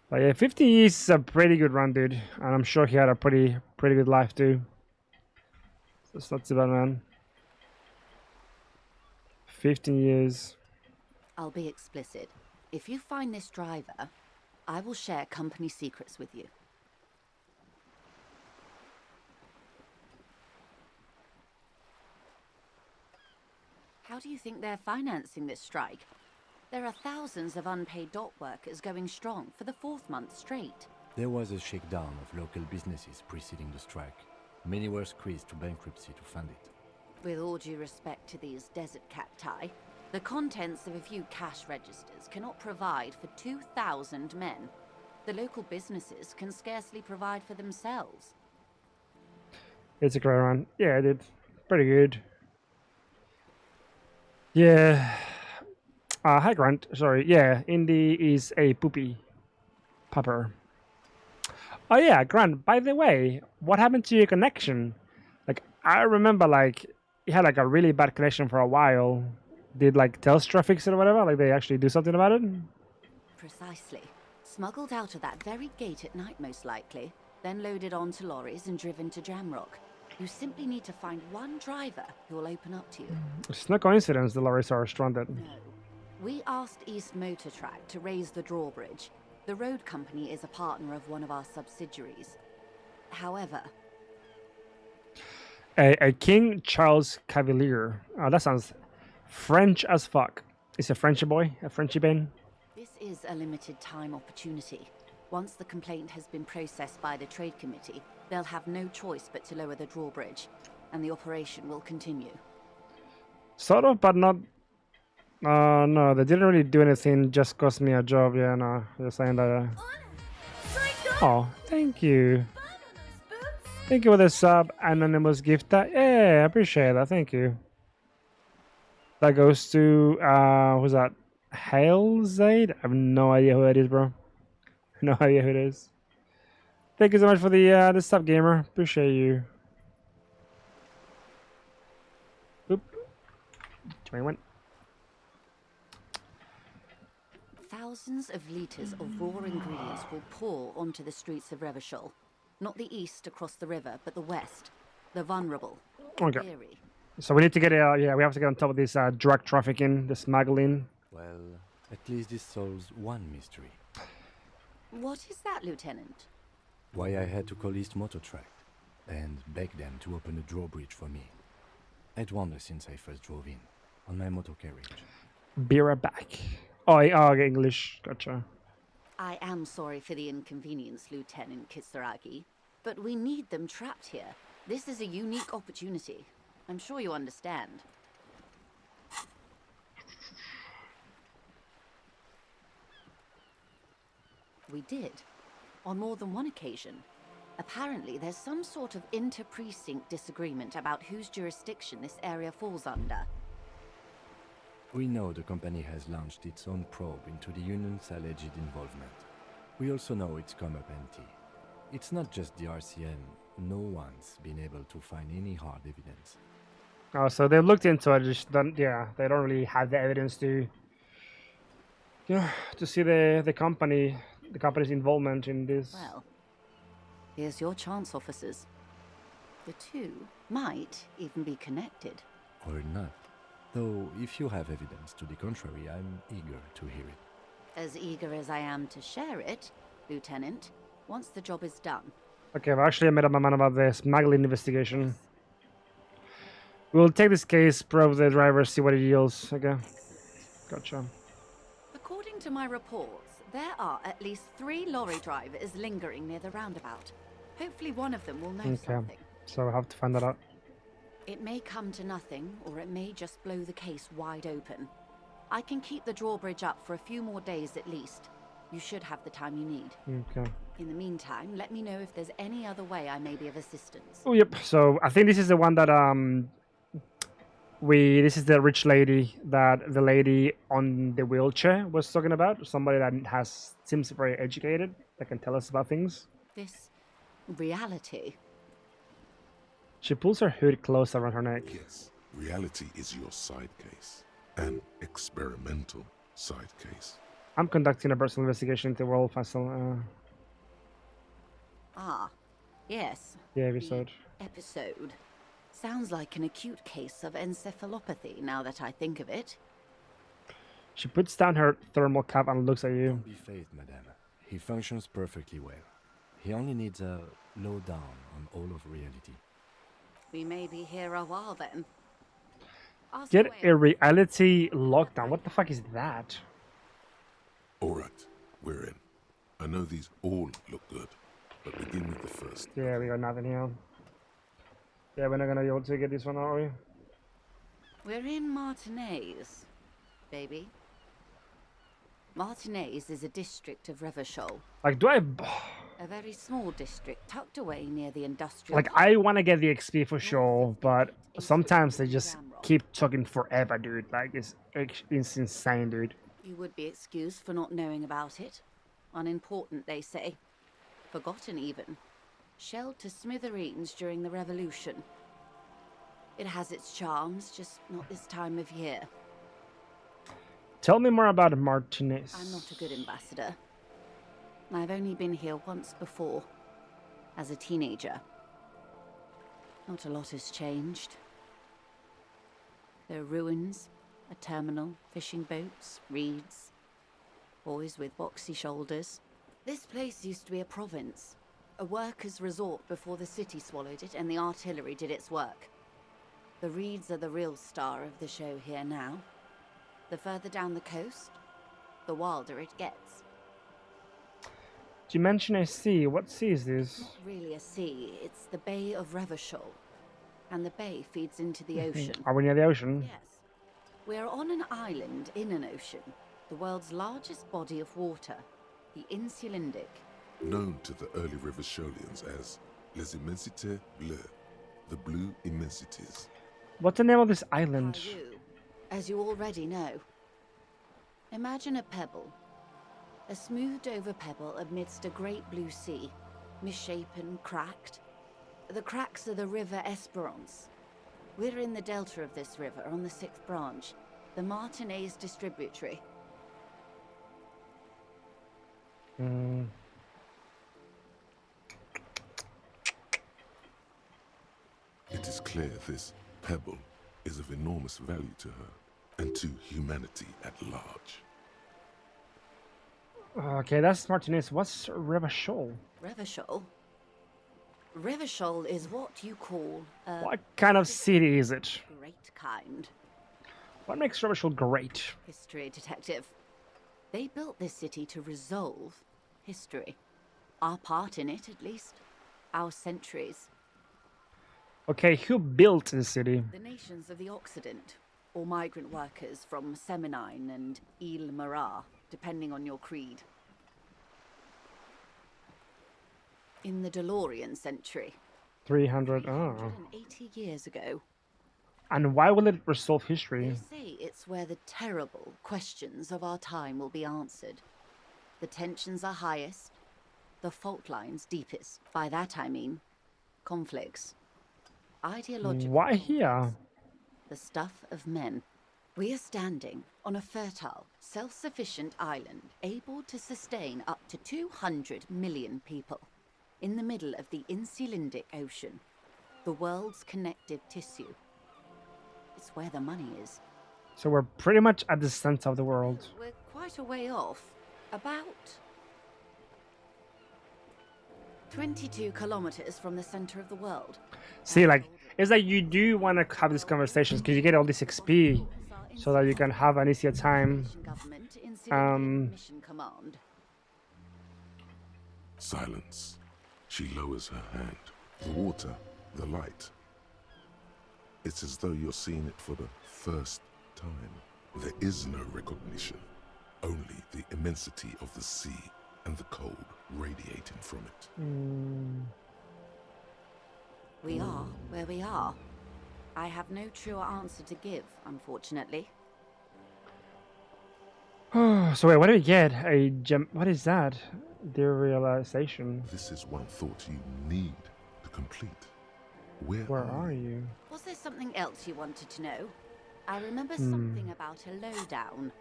But yeah, 50 is a pretty good run, dude. And I'm sure he had a pretty good life, too. So it's not too bad, man. 15 years. I'll be explicit. If you find this driver, I will share company secrets with you. How do you think they're financing this strike? There are thousands of unpaid dock workers going strong for the 4th month straight. There was a shakedown of local businesses preceding the strike. Many were squeezed to bankruptcy to fund it. With all due respect to these desert cacti, the contents of a few cash registers cannot provide for 2,000 men. The local businesses can scarcely provide for themselves. It's a great run. Yeah, dude. Pretty good. Yeah. Hi, Grant. Sorry. Yeah, Indy is a poopy. Pupper. Oh, yeah, Grant, by the way, what happened to your connection? Like, I remember, like, you had, like, a really bad connection for a while. Did, like, Telstra fix it or whatever? Like, they actually do something about it? Precisely. Smuggled out of that very gate at night, most likely. Then loaded onto lorries and driven to Jamrock. You simply need to find one driver who will open up to you. It's no coincidence the lorries are stranded. No. We asked East Motor Track to raise the drawbridge. The road company is a partner of one of our subsidiaries. However... A King Charles Cavalier. Oh, that sounds French as fuck. Is a Frenchy boy? A Frenchy Ben? This is a limited time opportunity. Once the complaint has been processed by the Trade Committee, they'll have no choice but to lower the drawbridge, and the operation will continue. Sort of, but not... no, they didn't really do anything, just cost me a job, yeah, no. They're saying that... Oh, thank you. Thank you for the sub, anonymous gift. Yeah, I appreciate that, thank you. That goes to, who's that? Hail Zaid? I have no idea who that is, bro. No idea who it is. Thank you so much for the sub, gamer. Appreciate you. 21. Thousands of litres of raw ingredients will pour onto the streets of Revachol. Not the east across the river, but the west. The vulnerable. The Okay. weary. So we need to get yeah, we have to get on top of this drug trafficking, the smuggling. Well, at least this solves one mystery. What is that, Lieutenant? Why I had to call East Motor Track and beg them to open a drawbridge for me. I'd wondered since I first drove in, on my motor carriage. Be right back. Oh, okay, English. Gotcha. I am sorry for the inconvenience, Lieutenant Kisaragi, but we need them trapped here. This is a unique opportunity. I'm sure you understand. We did, on more than one occasion. Apparently, there's some sort of inter-precinct disagreement about whose jurisdiction this area falls under. We know the company has launched its own probe into the union's alleged involvement. We also know it's come up empty. It's not just the RCM. No one's been able to find any hard evidence. Oh, so they've looked into it. Just don't. Yeah, they don't really have the evidence to. Yeah, to see the company's involvement in this. Well, here's your chance, officers. The two might even be connected. Or not. Though, if you have evidence to the contrary, I'm eager to hear it. As eager as I am to share it, Lieutenant, once the job is done. Okay, I've actually made up my mind about the smuggling investigation. We'll take this case, probe the driver, see what it yields. Okay, gotcha. According to my reports, there are at least 3 lorry drivers lingering near the roundabout. Hopefully one of them will know something. So we'll have to find that out. It may come to nothing, or it may just blow the case wide open. I can keep the drawbridge up for a few more days at least. You should have the time you need. Okay. In the meantime, let me know if there's any other way I may be of assistance. Oh, yep. So I think this is the one that this is the rich lady that the lady on the wheelchair was talking about. Somebody that seems very educated, that can tell us about things. This reality. She pulls her hood close around her neck. Yes, reality is your side case. An experimental side case. I'm conducting a personal investigation into World Festival. Ah, yes. The episode. Episode. Sounds like an acute case of encephalopathy now that I think of it. She puts down her thermal cap and looks at you. Don't be phased, madame. He functions perfectly well. He only needs a lowdown on all of reality. We may be here a while then. Ask Get away. a reality lockdown. What the fuck is that? Alright, we're in. I know these all look good, but begin with the first. Yeah, we got nothing here. Yeah, we're not gonna be able to get this one, are we? We're in Martinez, baby. Martinez is a district of Revachol. Like, do I... A very small district tucked away near the industrial... Like, I want to get the XP for sure, but sometimes they just keep talking forever, dude. Like, it's insane, dude. You would be excused for not knowing about it. Unimportant, they say. Forgotten, even. Shelled to smithereens during the revolution. It has its charms, just not this time of year. Tell me more about Martinez. I'm not a good ambassador. I've only been here once before, as a teenager. Not a lot has changed. There are ruins, a terminal, fishing boats, reeds, boys with boxy shoulders. This place used to be a province, a workers' resort before the city swallowed it and the artillery did its work. The reeds are the real star of the show here now. The further down the coast, the wilder it gets. You mentioned a sea. What sea is this? Not really a sea, it's the Bay of Revachol. And the bay feeds into the ocean. Are we near the ocean? Yes. We're on an island in an ocean, the world's largest body of water, the Insulindic. Known to the early Revacholians as Les Immensités Bleues, the Blue Immensities. What's the name of this Are island? you, as you already know. Imagine a pebble. A smoothed over pebble amidst a great blue sea, misshapen, cracked. The cracks are the river Esperance. We're in the delta of this river on the 6th branch, the Martinez distributary. Mm. It is clear this pebble is of enormous value to her and to humanity at large. Okay, that's Martinez. What's Revachol? Revachol? Revachol is what you call a What kind of city is it? great kind. What makes Revachol great? History detective. They built this city to resolve history. Our part in it, at least. Our centuries. Okay, who built the city? The nations of the Occident, or migrant workers from Seminine and Ile Marat, depending on your creed. In the DeLorean century, 300. Oh. 380 years ago. And why will it resolve history? They say it's where the terrible questions of our time will be answered. The tensions are highest, the fault lines deepest. By that I mean conflicts. Ideological Why here? the stuff of men. We are standing on a fertile, self-sufficient island able to sustain up to 200 million people in the middle of the Insulindic Ocean, the world's connective tissue. It's where the money is. So we're pretty much at the center of the world. We're quite a way off. About 22 kilometers from the center of the world. See, like, it's like you do want to have these conversations because you get all this XP so that you can have an easier time. Government, Insulindic Mission Command. Silence. She lowers her hand. The water, the light. It's as though you're seeing it for the first time. There is no recognition, only the immensity of the sea and the cold radiating from it. We are where we are. I have no truer answer to give, unfortunately. So wait, what do we get? A gem? What is that? Derealization. This is one thought you need to complete. Where Are you? Was there something else you wanted to know? I remember something about a lowdown.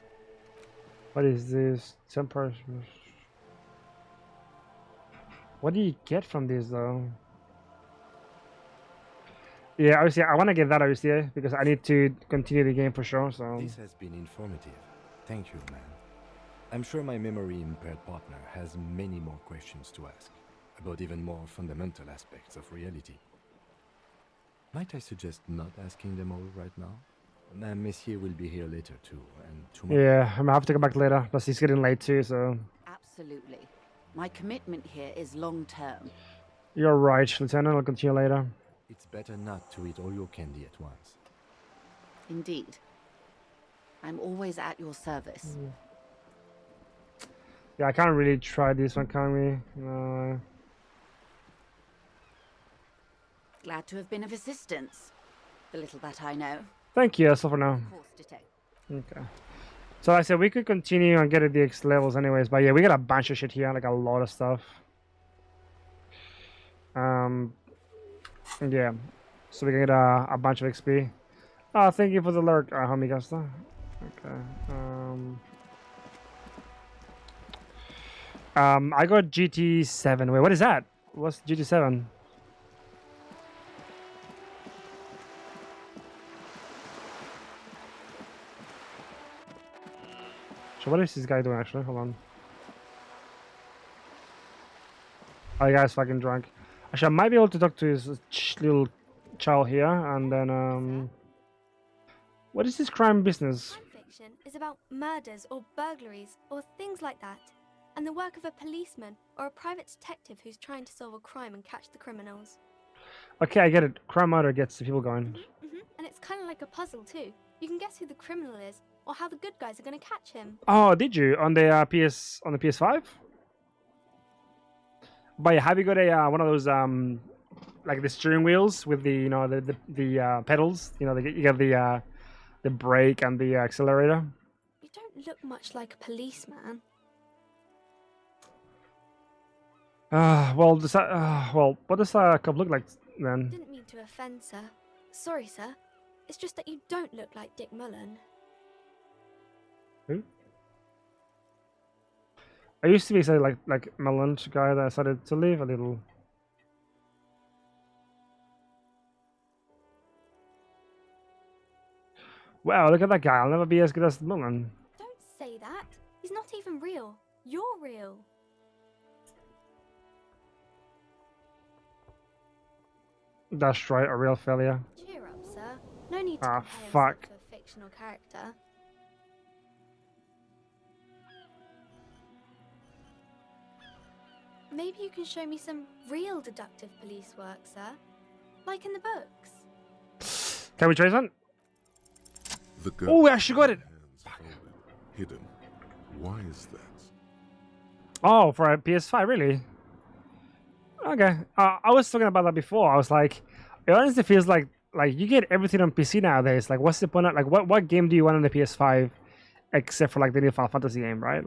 What is this? Temper. What do you get from this though? Yeah, obviously I want to get that obviously because I need to continue the game for sure. So This has been informative. Thank you, man. I'm sure my memory-impaired partner has many more questions to ask, about even more fundamental aspects of reality. Might I suggest not asking them all right now? Messier will be here later too, and tomorrow... yeah, I'm gonna have to come back later. Plus he's getting late too. So Absolutely. My commitment here is long-term. you're right, Lieutenant. I'll continue later. It's better not to eat all your candy at once. Indeed. I'm always at your service. Yeah, I can't really try this one, can we? No. Glad to have been of assistance. The little that I know. Thank you. That's all for now. Of course, Ditto. Okay. So like I said we could continue and get at the X levels anyways, but yeah, we got a bunch of shit here, like a lot of stuff. Yeah. So we can get a bunch of XP. Oh, thank you for the lurk, homie Gusta. Okay. I got GT7. Wait, what is that? What's GT7? So what is this guy doing actually? Hold on. Oh, the guy's fucking drunk. Actually, I might be able to talk to his little child here, and then what is this crime business? Crime fiction is about murders or burglaries or things like that, and the work of a policeman or a private detective who's trying to solve a crime and catch the criminals. Okay, I get it. Crime murder gets the people going. And it's kind of like a puzzle too. You can guess who the criminal is or how the good guys are going to catch him. Oh, did you on the PS5? But yeah, have you got a one of those like the steering wheels with the the pedals? You know, you got the brake and the accelerator. You don't look much like a policeman. Well, what does a cup look like then? Didn't mean to offend, sir. Sorry, sir. It's just that you don't look like Dick Mullen. Who? I used to be say like Melange guy that I started to leave a little. Wow, look at that guy. I'll never be as good as Mullen. Don't say that. He's not even real. You're real. That's right, a real failure. Cheer up, sir. No need to Ah, compare fuck. yourself to a fictional character. Maybe you can show me some real deductive police work, sir. Like in the books. Can we trace one? The girl. Oh, we actually got it. Hands folded, hidden. Why is that? Oh, for a PS5, really? Okay. I was talking about that before. I was like, it honestly feels like you get everything on PC nowadays. Like, what's the point? Like, what game do you want on the PS5, except for like the new Final Fantasy game, right?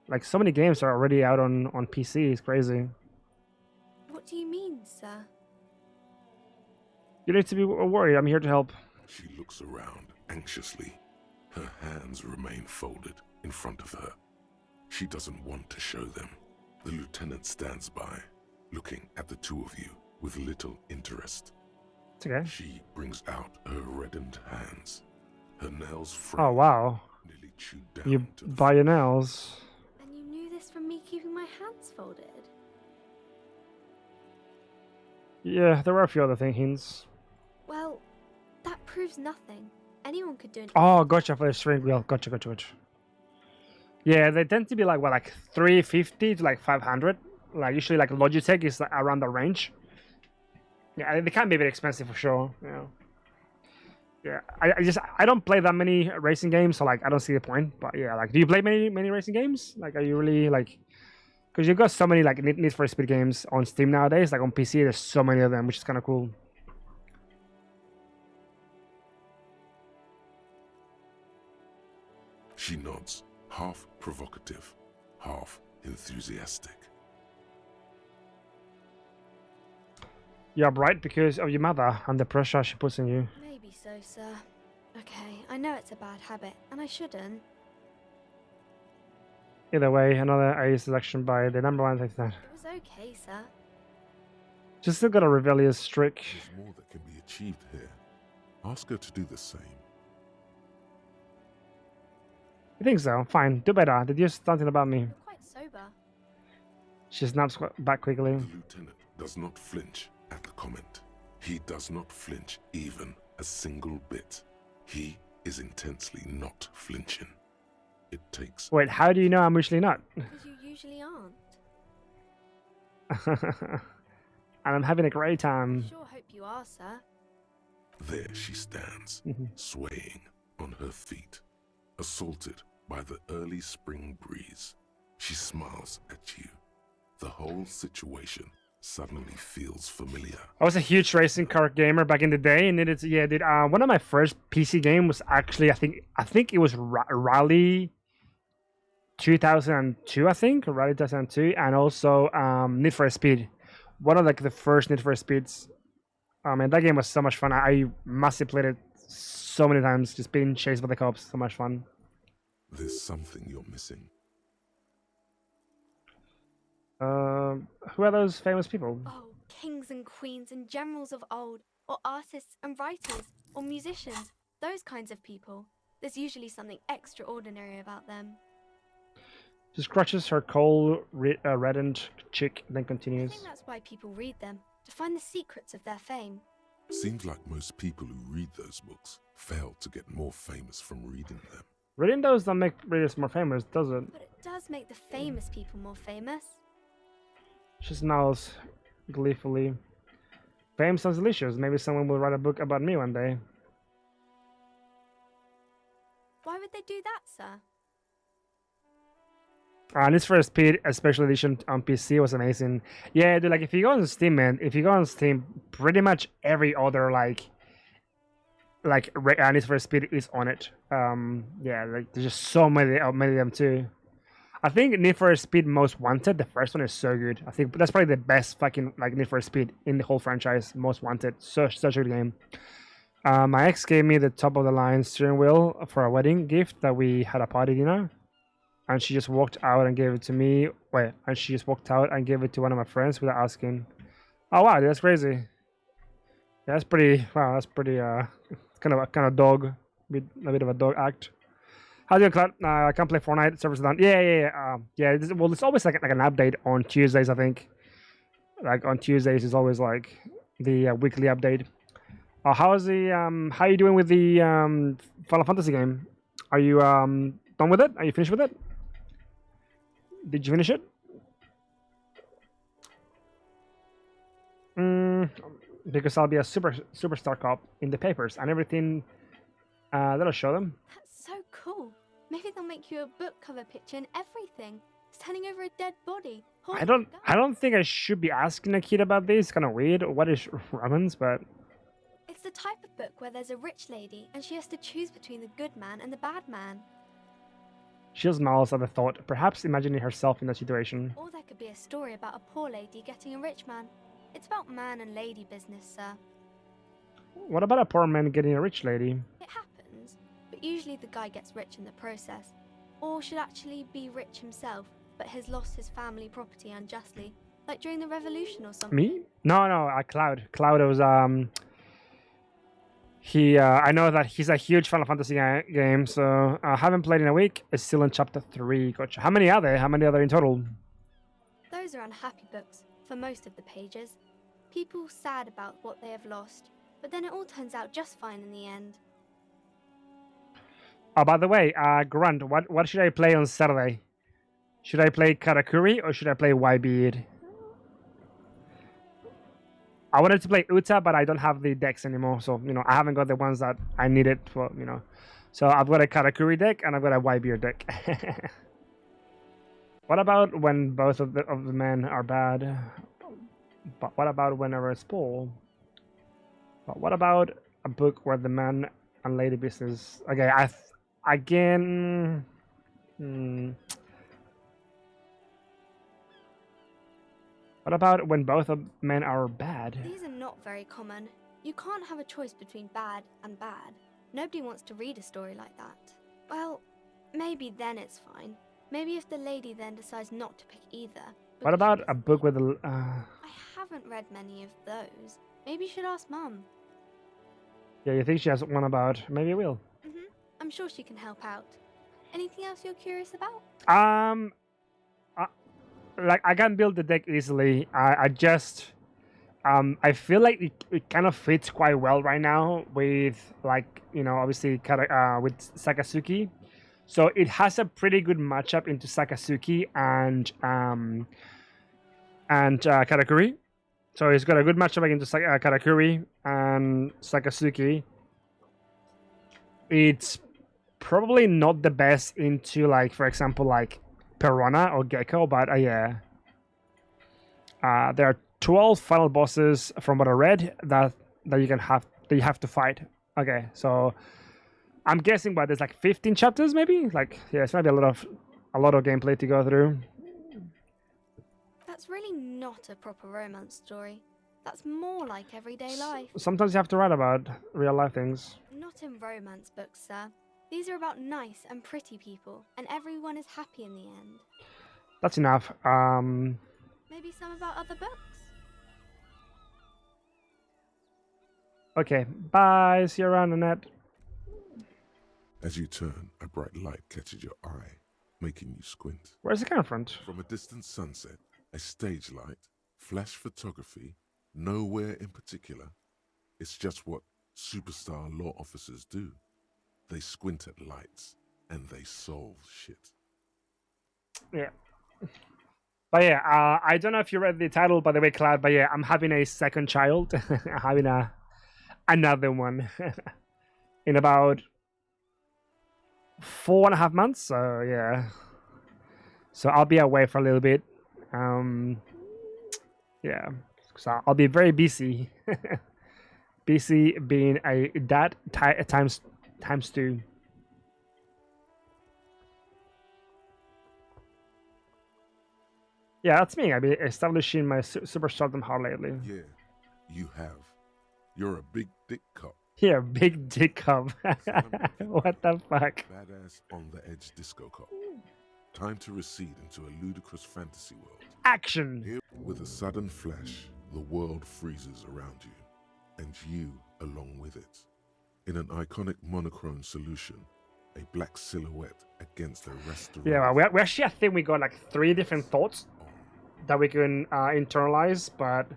Like so many games are already out on PC. It's crazy. What do you mean, sir? You need to be worried. I'm here to help. She looks around anxiously. Her hands remain folded in front of her. She doesn't want to show them. The lieutenant stands by, looking at the two of you with little interest. It's okay. She brings out her reddened hands. Her nails frayed, Oh wow. nearly chewed down You to the buy your nails. And you knew this from me keeping my hands folded? Yeah, there were a few other hints. Well, that proves nothing. Anyone could do an Oh, gotcha for the steering wheel. Gotcha. Yeah, they tend to be like, what, like 350 to like 500. Like usually like Logitech is like around the range. Yeah, they can be a bit expensive for sure. Yeah, I don't play that many racing games, so like I don't see the point. But yeah, like do you play many racing games? Like are you really like? Because you've got so many like Need for Speed games on Steam nowadays. Like on PC, there's so many of them, which is kind of cool. She nods, half provocative, half enthusiastic. You're right because of your mother and the pressure she puts on you. Maybe so, sir. Okay, I know it's a bad habit, and I shouldn't. Either way, another A selection by the number one like that. It was okay, sir. She's still got a rebellious streak. There's more that can be achieved here. Ask her to do the same. You think so? Fine, do better. Did you something about me? You're quite sober. She snaps back quickly. The lieutenant does not flinch at the comment. He does not flinch even a single bit. He is intensely not flinching. It takes... Wait, how do you know I'm usually not? Because you usually aren't. And I'm having a great time. Sure hope you are, sir. There she stands, swaying on her feet, assaulted by the early spring breeze. She smiles at you. The whole situation suddenly feels familiar. I was a huge racing car gamer back in the day, and one of my first PC game was actually I think it was Rally 2002, I think Rally 2002, and also Need for Speed. One of like the first Need for Speeds. And that game was so much fun. I must have played it so many times, just being chased by the cops. So much fun. There's something you're missing. Who are those famous people? Oh, kings and queens and generals of old, or artists and writers, or musicians, those kinds of people. There's usually something extraordinary about them. She scratches her cold, reddened cheek, then I continues. think that's why people read them, to find the secrets of their fame. Seems like most people who read those books fail to get more famous from reading them. Reading those don't make readers more famous, does it? But it does make the famous people more famous. She smiles gleefully. Fame sounds delicious. Maybe someone will write a book about me one day. Why would they do that, sir? Need for Speed, a special edition on PC was amazing. Yeah, dude, like if you go on Steam, man, pretty much every other Need for Speed is on it. Yeah, like there's just so many of them too. I think Need for Speed Most Wanted, the first one is so good. I think that's probably the best fucking like Need for Speed in the whole franchise. Most Wanted, such a good game. My ex gave me the top of the line steering wheel for a wedding gift that we had a party dinner, and she just walked out and gave it to me. Wait, and she just walked out and gave it to one of my friends without asking. Oh wow, that's crazy. Yeah, that's pretty. Wow, that's pretty. Kind of dog. A bit of a dog act. How's your Cloud? I can't play Fortnite. Servers are done. Yeah. Well, it's always like an update on Tuesdays. I think. Like on Tuesdays is always like the weekly update. How are you doing with the Final Fantasy game? Are you done with it? Are you finished with it? Did you finish it? Because I'll be a superstar cop in the papers and everything. That'll show them. That's so cool. Maybe they'll make you a book cover picture and everything. Standing over a dead body. I don't think I should be asking a kid about this. Kind of weird. What is romance? But It's the type of book where there's a rich lady and she has to choose between the good man and the bad man. she smiles at the thought, perhaps imagining herself in that situation. Or there could be a story about a poor lady getting a rich man. It's about man and lady business, sir. What about a poor man getting a rich lady? It happens, but usually the guy gets rich in the process. Or should actually be rich himself, but has lost his family property unjustly, like during the revolution or something. Me? No, Cloud. Cloud was I know that he's a huge Final Fantasy game, so I haven't played in a week. It's still in chapter 3. Gotcha. How many are there? How many are there in total? Those are unhappy books, for most of the pages. People sad about what they have lost, but then it all turns out just fine in the end. Oh, by the way, Grunt, what should I play on Saturday? Should I play Karakuri or should I play Whitebeard? I wanted to play Uta, but I don't have the decks anymore, so I haven't got the ones that I needed for So I've got a Karakuri deck and I've got a Whitebeard deck. What about when both of the men are bad? But what about whenever it's full? But what about a book where the man and lady business? Okay, again. What about when both of men are bad? These are not very common. You can't have a choice between bad and bad. Nobody wants to read a story like that. Well, maybe then it's fine. Maybe if the lady then decides not to pick either. What about a book with a? I haven't read many of those. Maybe you should ask Mum. Yeah, you think she has one about? Maybe I will. I'm sure she can help out. Anything else you're curious about? Like I can build the deck easily. I just I feel like it kind of fits quite well right now with obviously with Sakazuki. So it has a pretty good matchup into Sakazuki and Karakuri. So it's got a good matchup against Karakuri and Sakazuki. It's probably not the best into for example, Piranha or Gecko, but yeah. There are 12 final bosses from what I read that you have to fight. Okay, so I'm guessing there's 15 chapters maybe? It's maybe a lot of gameplay to go through. That's really not a proper romance story. That's more like everyday life. Sometimes you have to write about real life things. Not in romance books, sir. These are about nice and pretty people, and everyone is happy in the end. That's enough. Maybe some about other books? Okay, bye. See you around, Annette. As you turn, a bright light catches your eye, making you squint. Where's the camera front? From a distant sunset, a stage light, flash photography, nowhere in particular. It's just what superstar law officers do. They squint at lights, and they solve shit. Yeah. But yeah, I don't know if you read the title, by the way, Cloud, but yeah, I'm having a second child. I'm having another one in about 4.5 months. So yeah. So I'll be away for a little bit. Yeah. So I'll be very busy. Busy being a dad times 2. Yeah, that's me. I've been establishing my superstardom hard lately. Yeah, you have. You're a big dick cop. Yeah, big dick cub. What the fuck? Badass on the edge disco cop. Time to recede into a ludicrous fantasy world. Action. Here, with a sudden flash, the world freezes around you, and you along with it. In an iconic monochrome solution, a black silhouette against a restaurant. Yeah, well, we actually, I think we got like 3 different thoughts that we can internalize, but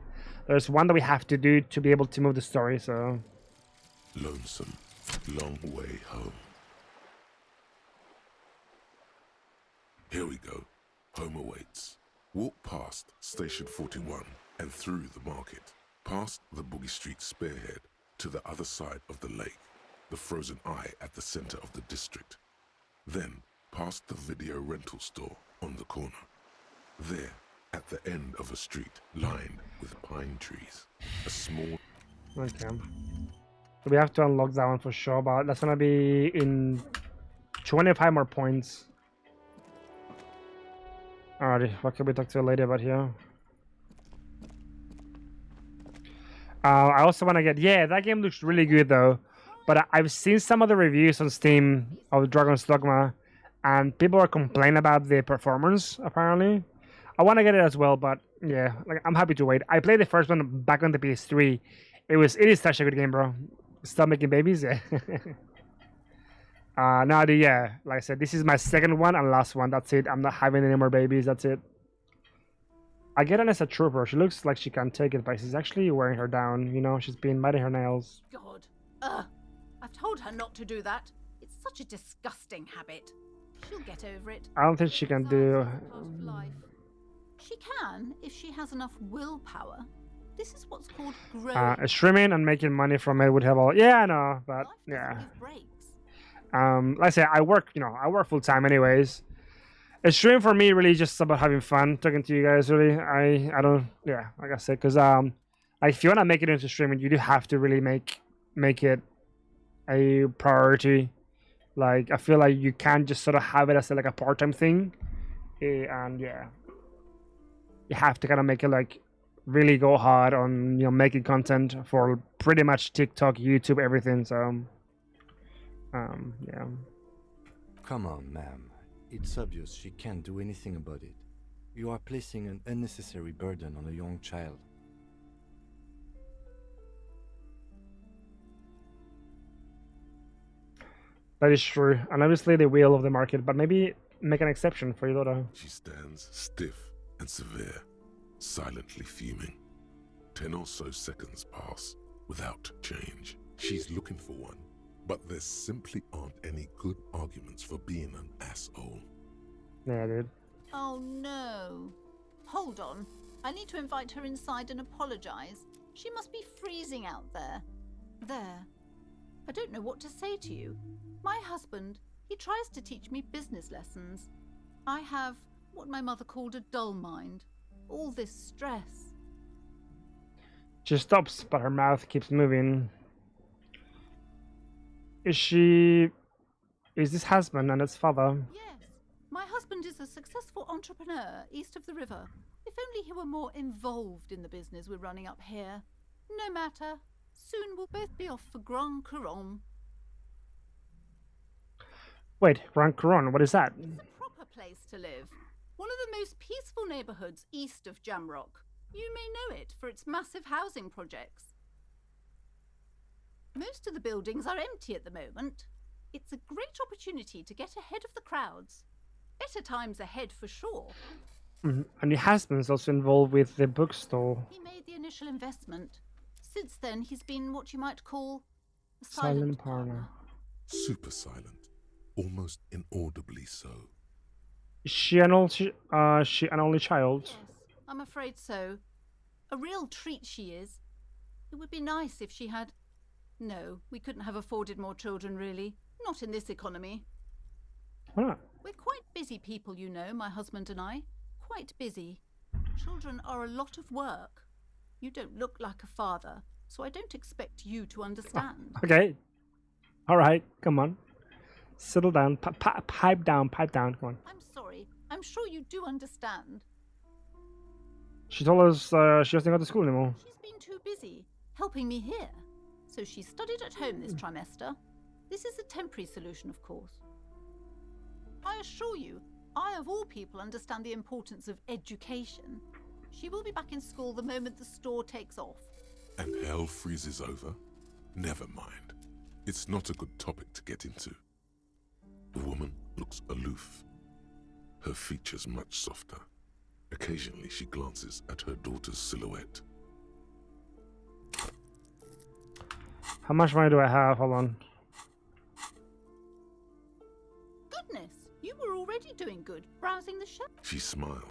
there's one that we have to do to be able to move the story, so... Lonesome, long way home. Here we go. Home awaits. Walk past Station 41 and through the market, past the Boogie Street spearhead to the other side of the lake, the frozen eye at the center of the district. Then past the video rental store on the corner. There, at the end of a street lined with pine trees, a small... Okay. So we have to unlock that one for sure, but that's gonna be in 25 more points. Alrighty, what can we talk to a lady about here? I also want to get... Yeah, that game looks really good though. But I've seen some of the reviews on Steam of Dragon's Dogma, and people are complaining about the performance, apparently. I want to get it as well, but yeah, like I'm happy to wait. I played the first one back on the PS3. It is such a good game, bro. Stop making babies, yeah. Yeah, like I said, this is my second one and last one. That's it. I'm not having any more babies. That's it. I get an as a trooper. She looks like she can take it, but she's actually wearing her down. You know, she's been biting her nails. God. I've told her not to do that. It's such a disgusting habit. She'll get over it. I don't think she can do... Part of life. She can, if she has enough willpower. This is what's called growing. Streaming and making money from it would have all... Yeah, I know, but Life yeah. doesn't give breaks. Like I say, I work full time anyways. A stream for me really just about having fun talking to you guys. Really, I don't, yeah, like I said, because like if you want to make it into streaming, you do have to really make it a priority. Like I feel like you can't just sort of have it as like a part-time thing, and yeah, you have to kind of make it like really go hard on making content for pretty much TikTok, YouTube, everything. So. Yeah. Come on, ma'am. It's obvious she can't do anything about it. You are placing an unnecessary burden on a young child. That is true, and obviously the wheel of the market, but maybe make an exception for your daughter. She stands stiff and severe, silently fuming. 10 or so seconds pass without change. She's looking for one. But there simply aren't any good arguments for being an asshole. Yeah, dude. Oh no. Hold on. I need to invite her inside and apologize. She must be freezing out there. There. I don't know what to say to you. My husband, he tries to teach me business lessons. I have what my mother called a dull mind. All this stress. She stops, but her mouth keeps moving. Is this husband and its father? Yes. My husband is a successful entrepreneur east of the river. If only he were more involved in the business we're running up here. No matter. Soon we'll both be off for Grand Couronne. Wait, Grand Couronne, what is that? It's a proper place to live. One of the most peaceful neighborhoods east of Jamrock. You may know it for its massive housing projects. Most of the buildings are empty at the moment. It's a great opportunity to get ahead of the crowds. Better times ahead for sure. And your husband's also involved with the bookstore. He made the initial investment. Since then, he's been what you might call a Silent silent partner. Super silent, almost inaudibly so. Is she an only child? Yes, I'm afraid so. A real treat she is. It would be nice if she had... No, we couldn't have afforded more children, really. Not in this economy. Why not? We're quite busy people, you know, my husband and I. Quite busy. Children are a lot of work. You don't look like a father, so I don't expect you to understand. Okay. All right, come on. Settle down. Pipe down, come on. I'm sorry. I'm sure you do understand. She told us she doesn't go to school anymore. She's been too busy helping me here. So she studied at home this trimester. This is a temporary solution, of course. I assure you, I of all people understand the importance of education. She will be back in school the moment the store takes off. And hell freezes over? Never mind. It's not a good topic to get into. The woman looks aloof. Her features much softer. Occasionally she glances at her daughter's silhouette. How much money do I have? Hold on. Goodness, you were already doing good, browsing the shelf. She smiled.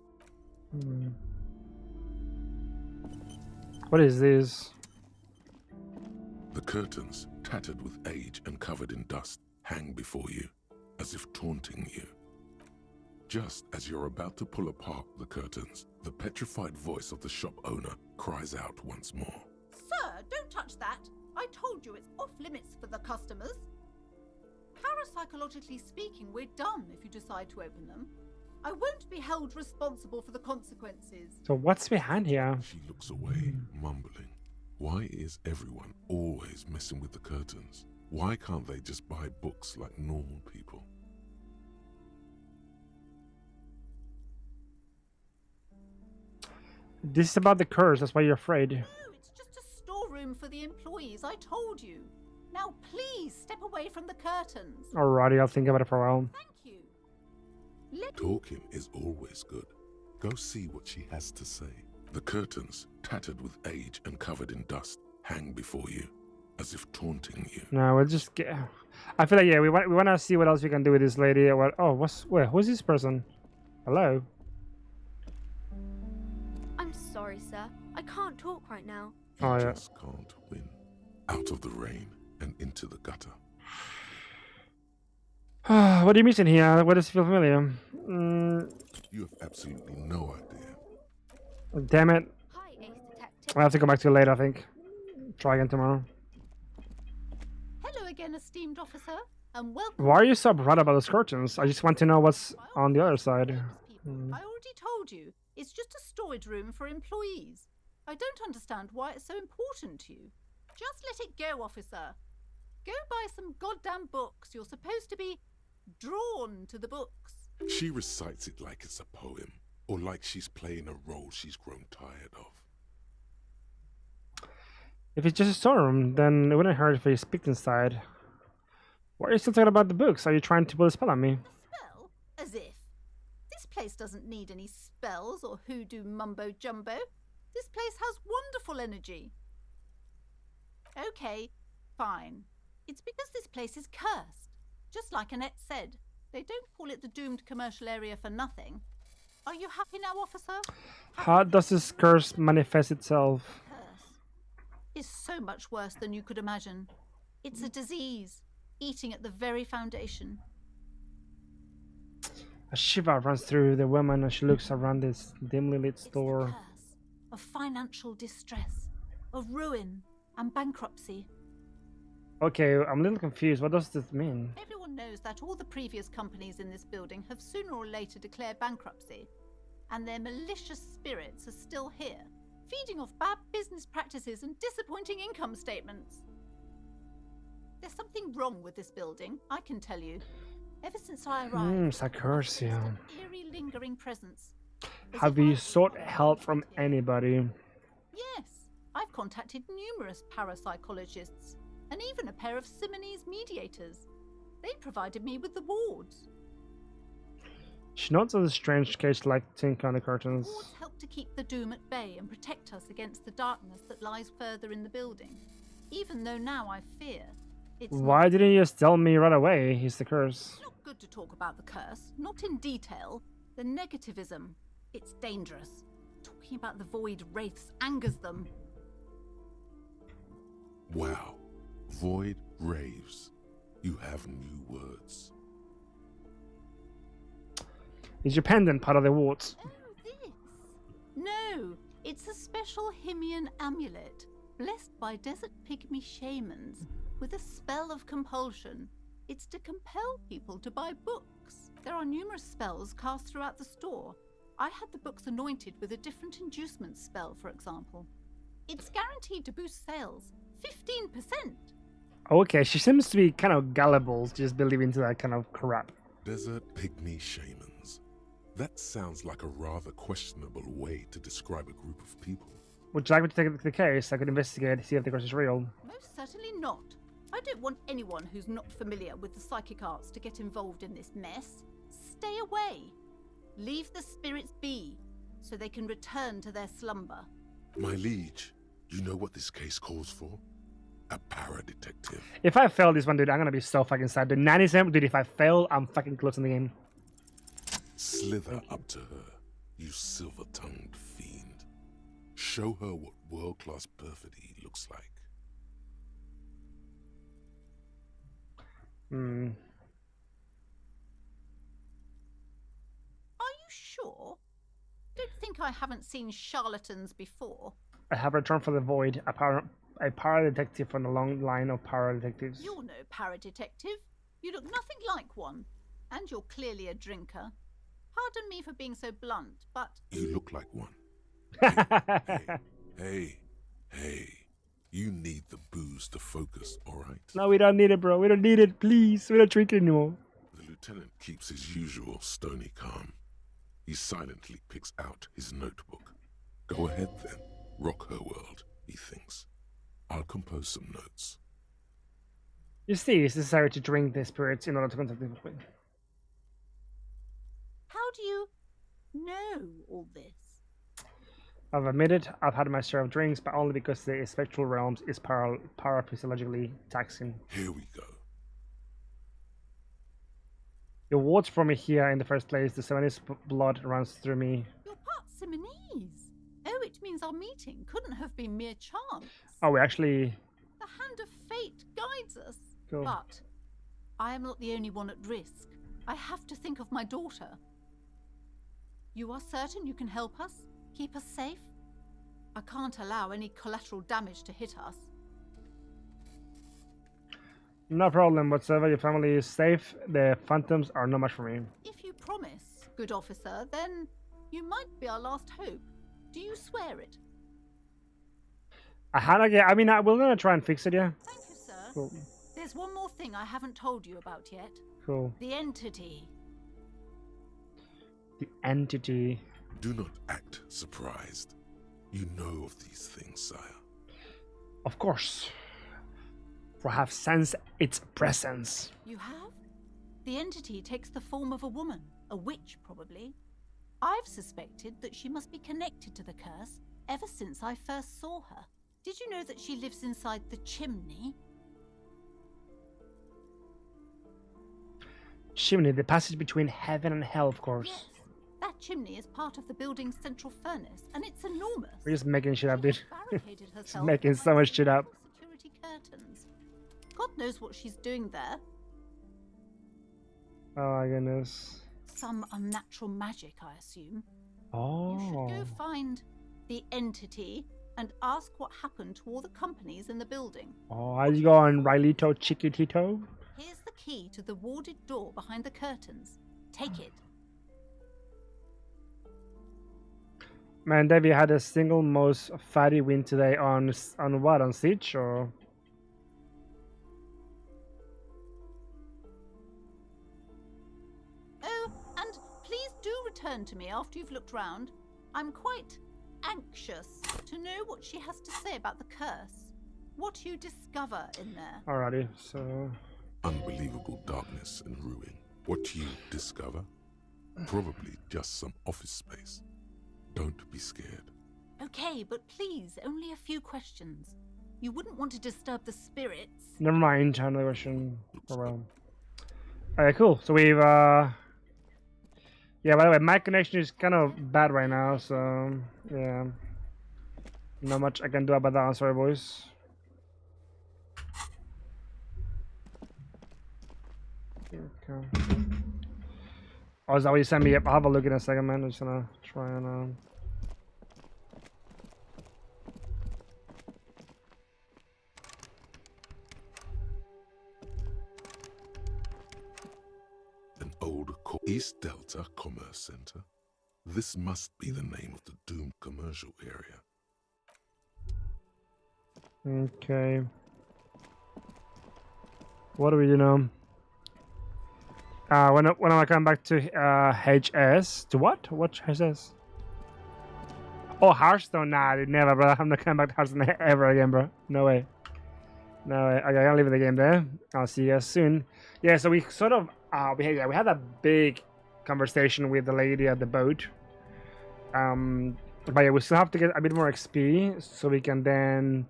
What is this? The curtains, tattered with age and covered in dust, hang before you, as if taunting you. Just as you're about to pull apart the curtains, the petrified voice of the shop owner cries out once more. Sir, don't touch that. I told you it's off limits for the customers. Parapsychologically speaking, we're done if you decide to open them. I won't be held responsible for the consequences. So what's behind here? She looks away, mumbling. Why is everyone always messing with the curtains? Why can't they just buy books like normal people? This is about the curse, that's why you're afraid. No, it's just a storeroom for the employees, I told you. Now please step away from the curtains. Alrighty, I'll think about it for a while. Thank you. Talking is always good. Go see what she has to say. The curtains, tattered with age and covered in dust, hang before you, as if taunting you. No, we'll just get... I feel like, yeah, we want to see what else we can do with this lady. What? Oh, who's this person? Hello? I'm sorry, sir. I can't talk right now. You Oh, yeah. just can't win. Out of the rain and into the gutter. What are you missing here? What does it feel familiar? You have absolutely no idea. Damn it. Hi, Ace Detective. I'll have to come back to it later, I think. Try again tomorrow. Hello again, esteemed officer, and welcome. Why are you so upset about those curtains? I just want to know what's on the other side. People. I already told you, it's just a storage room for employees. I don't understand why it's so important to you. Just let it go, officer. Go buy some goddamn books. You're supposed to be drawn to the books. She recites it like it's a poem, or like she's playing a role she's grown tired of. If it's just a storeroom, then it wouldn't hurt if you speak inside. Why are you still talking about the books? Are you trying to pull a spell on me? A spell? As if. This place doesn't need any spells or hoodoo mumbo jumbo. This place has wonderful energy. Okay, fine. It's because this place is cursed. Just like Annette said, they don't call it the doomed commercial area for nothing. Are you happy now, officer? How does this curse manifest itself? Curse is so much worse than you could imagine. It's a disease, eating at the very foundation. A shiver runs through the woman as she looks around this dimly lit It's the store. curse of financial distress, of ruin and bankruptcy. Okay, I'm a little confused. What does this mean? Everyone knows that all the previous companies in this building have sooner or later declared bankruptcy, and their malicious spirits are still here, feeding off bad business practices and disappointing income statements. There's something wrong with this building, I can tell you. Ever since I arrived, It's a curse, yeah. an eerie lingering presence. As Have if you I sought was help from here. anybody? Yes, I've contacted numerous parapsychologists and even a pair of Simonese mediators. They provided me with the wards. She notes a strange cage-like tink on the The curtains. wards help to keep the doom at bay and protect us against the darkness that lies further in the building. Even though now I fear it's Why didn't you just tell me right away? He's the curse. not good to talk about the curse, not in detail. The negativism, it's dangerous. Talking about the void wraiths angers them. Wow. Void raves. You have new words. Is your pendant part of the wards? Oh, this? No, it's a special Himian amulet, blessed by desert pygmy shamans, with a spell of compulsion. It's to compel people to buy books. There are numerous spells cast throughout the store. I had the books anointed with a different inducement spell, for example. It's guaranteed to boost sales, 15%. Okay, she seems to be kind of gullible, just believe into that kind of crap. Desert pygmy shamans. That sounds like a rather questionable way to describe a group of people. Would you like me to take the case? I could investigate, see if the ghost is real. Most certainly not. I don't want anyone who's not familiar with the psychic arts to get involved in this mess. Stay away. Leave the spirits be, so they can return to their slumber. My liege, you know what this case calls for? A para-detective. If I fail this one, dude, I'm gonna be so fucking sad. Dude, 97, dude, if I fail, I'm fucking closing the game. Slither up to her, you silver-tongued fiend. Show her what world-class perfidy looks like. Hmm. Are you sure? Don't think I haven't seen charlatans before. I have returned for the void, a para-detective from the long line of para-detectives. You're no paradetective. You look nothing like one. And you're clearly a drinker. Pardon me for being so blunt, but... You look like one. Hey. You need the booze to focus, alright? No, we don't need it, bro. We don't need it, please. We don't drink it anymore. The lieutenant keeps his usual stony calm. He silently picks out his notebook. Go ahead then. Rock her world, he thinks. I'll compose some notes. You see, it's necessary to drink the spirits in order to contact them. How do you know all this? I've admitted I've had my share of drinks, but only because the spectral realms is paraphysiologically taxing. Here we go. Your wards brought me here in the first place. The Seminese blood runs through me. You're part Simonese. Oh, it means our meeting couldn't have been mere chance. Oh, we actually... The hand of fate guides us. Cool. But I am not the only one at risk. I have to think of my daughter. You are certain you can help us? Keep us safe? I can't allow any collateral damage to hit us. No problem whatsoever. Your family is safe. The phantoms are no much for me. If you promise, good officer, then you might be our last hope. Do you swear it? We're gonna try and fix it, yeah? Thank you, sir. Cool. There's one more thing I haven't told you about yet. Cool. The entity. The entity. Do not act surprised. You know of these things, sire. Of course. For I have sensed its presence. You have? The entity takes the form of a woman, a witch probably. I've suspected that she must be connected to the curse ever since I first saw her. Did you know that she lives inside the chimney? Chimney, the passage between heaven and hell, of course. Yes. That chimney is part of the building's central furnace, and it's enormous. We're just making shit up, dude. She barricaded herself making behind so much shit up. Security curtains. God knows what she's doing there. Oh my goodness. Some unnatural magic, I assume. Oh. You should go find the entity and ask what happened to all the companies in the building. Oh, how's it going, Rilito Chiquitito? Here's the key to the warded door behind the curtains. Take it. Man, Debbie had a single most fatty win today on what? On Siege or? Oh, and please do return to me after you've looked round. I'm quite anxious to know what she has to say about the curse. What you discover in there. Alrighty, so... Unbelievable darkness and ruin. What you discover? Probably just some office space. Don't be scared. Okay, but please, only a few questions. You wouldn't want to disturb the spirits. Never mind, another question. Oh well. Alright, cool. So we've, yeah, by the way, my connection is kind of bad right now, so, yeah. Not much I can do about that, I'm sorry, boys. Okay. Oh, is that what you sent me? I'll have a look in a second, man. I'm just gonna try and, An old East Delta Commerce Center. This must be the name of the doomed commercial area. Okay. What do we do now? When am I coming back to HS? To what? What HS? Oh, Hearthstone? Nah, dude, never, bro. I'm not coming back to Hearthstone ever again, bro. No way. No way. Okay, I'll leave the game there. I'll see you guys soon. Yeah, so we sort of we had a big conversation with the lady at the boat. But yeah, we still have to get a bit more XP so we can then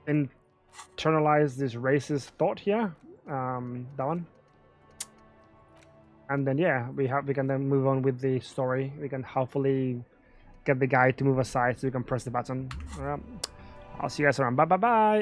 internalize this racist thought here. That one. And then yeah, we can then move on with the story. We can hopefully get the guy to move aside so we can press the button. I'll see you guys around. Bye bye bye.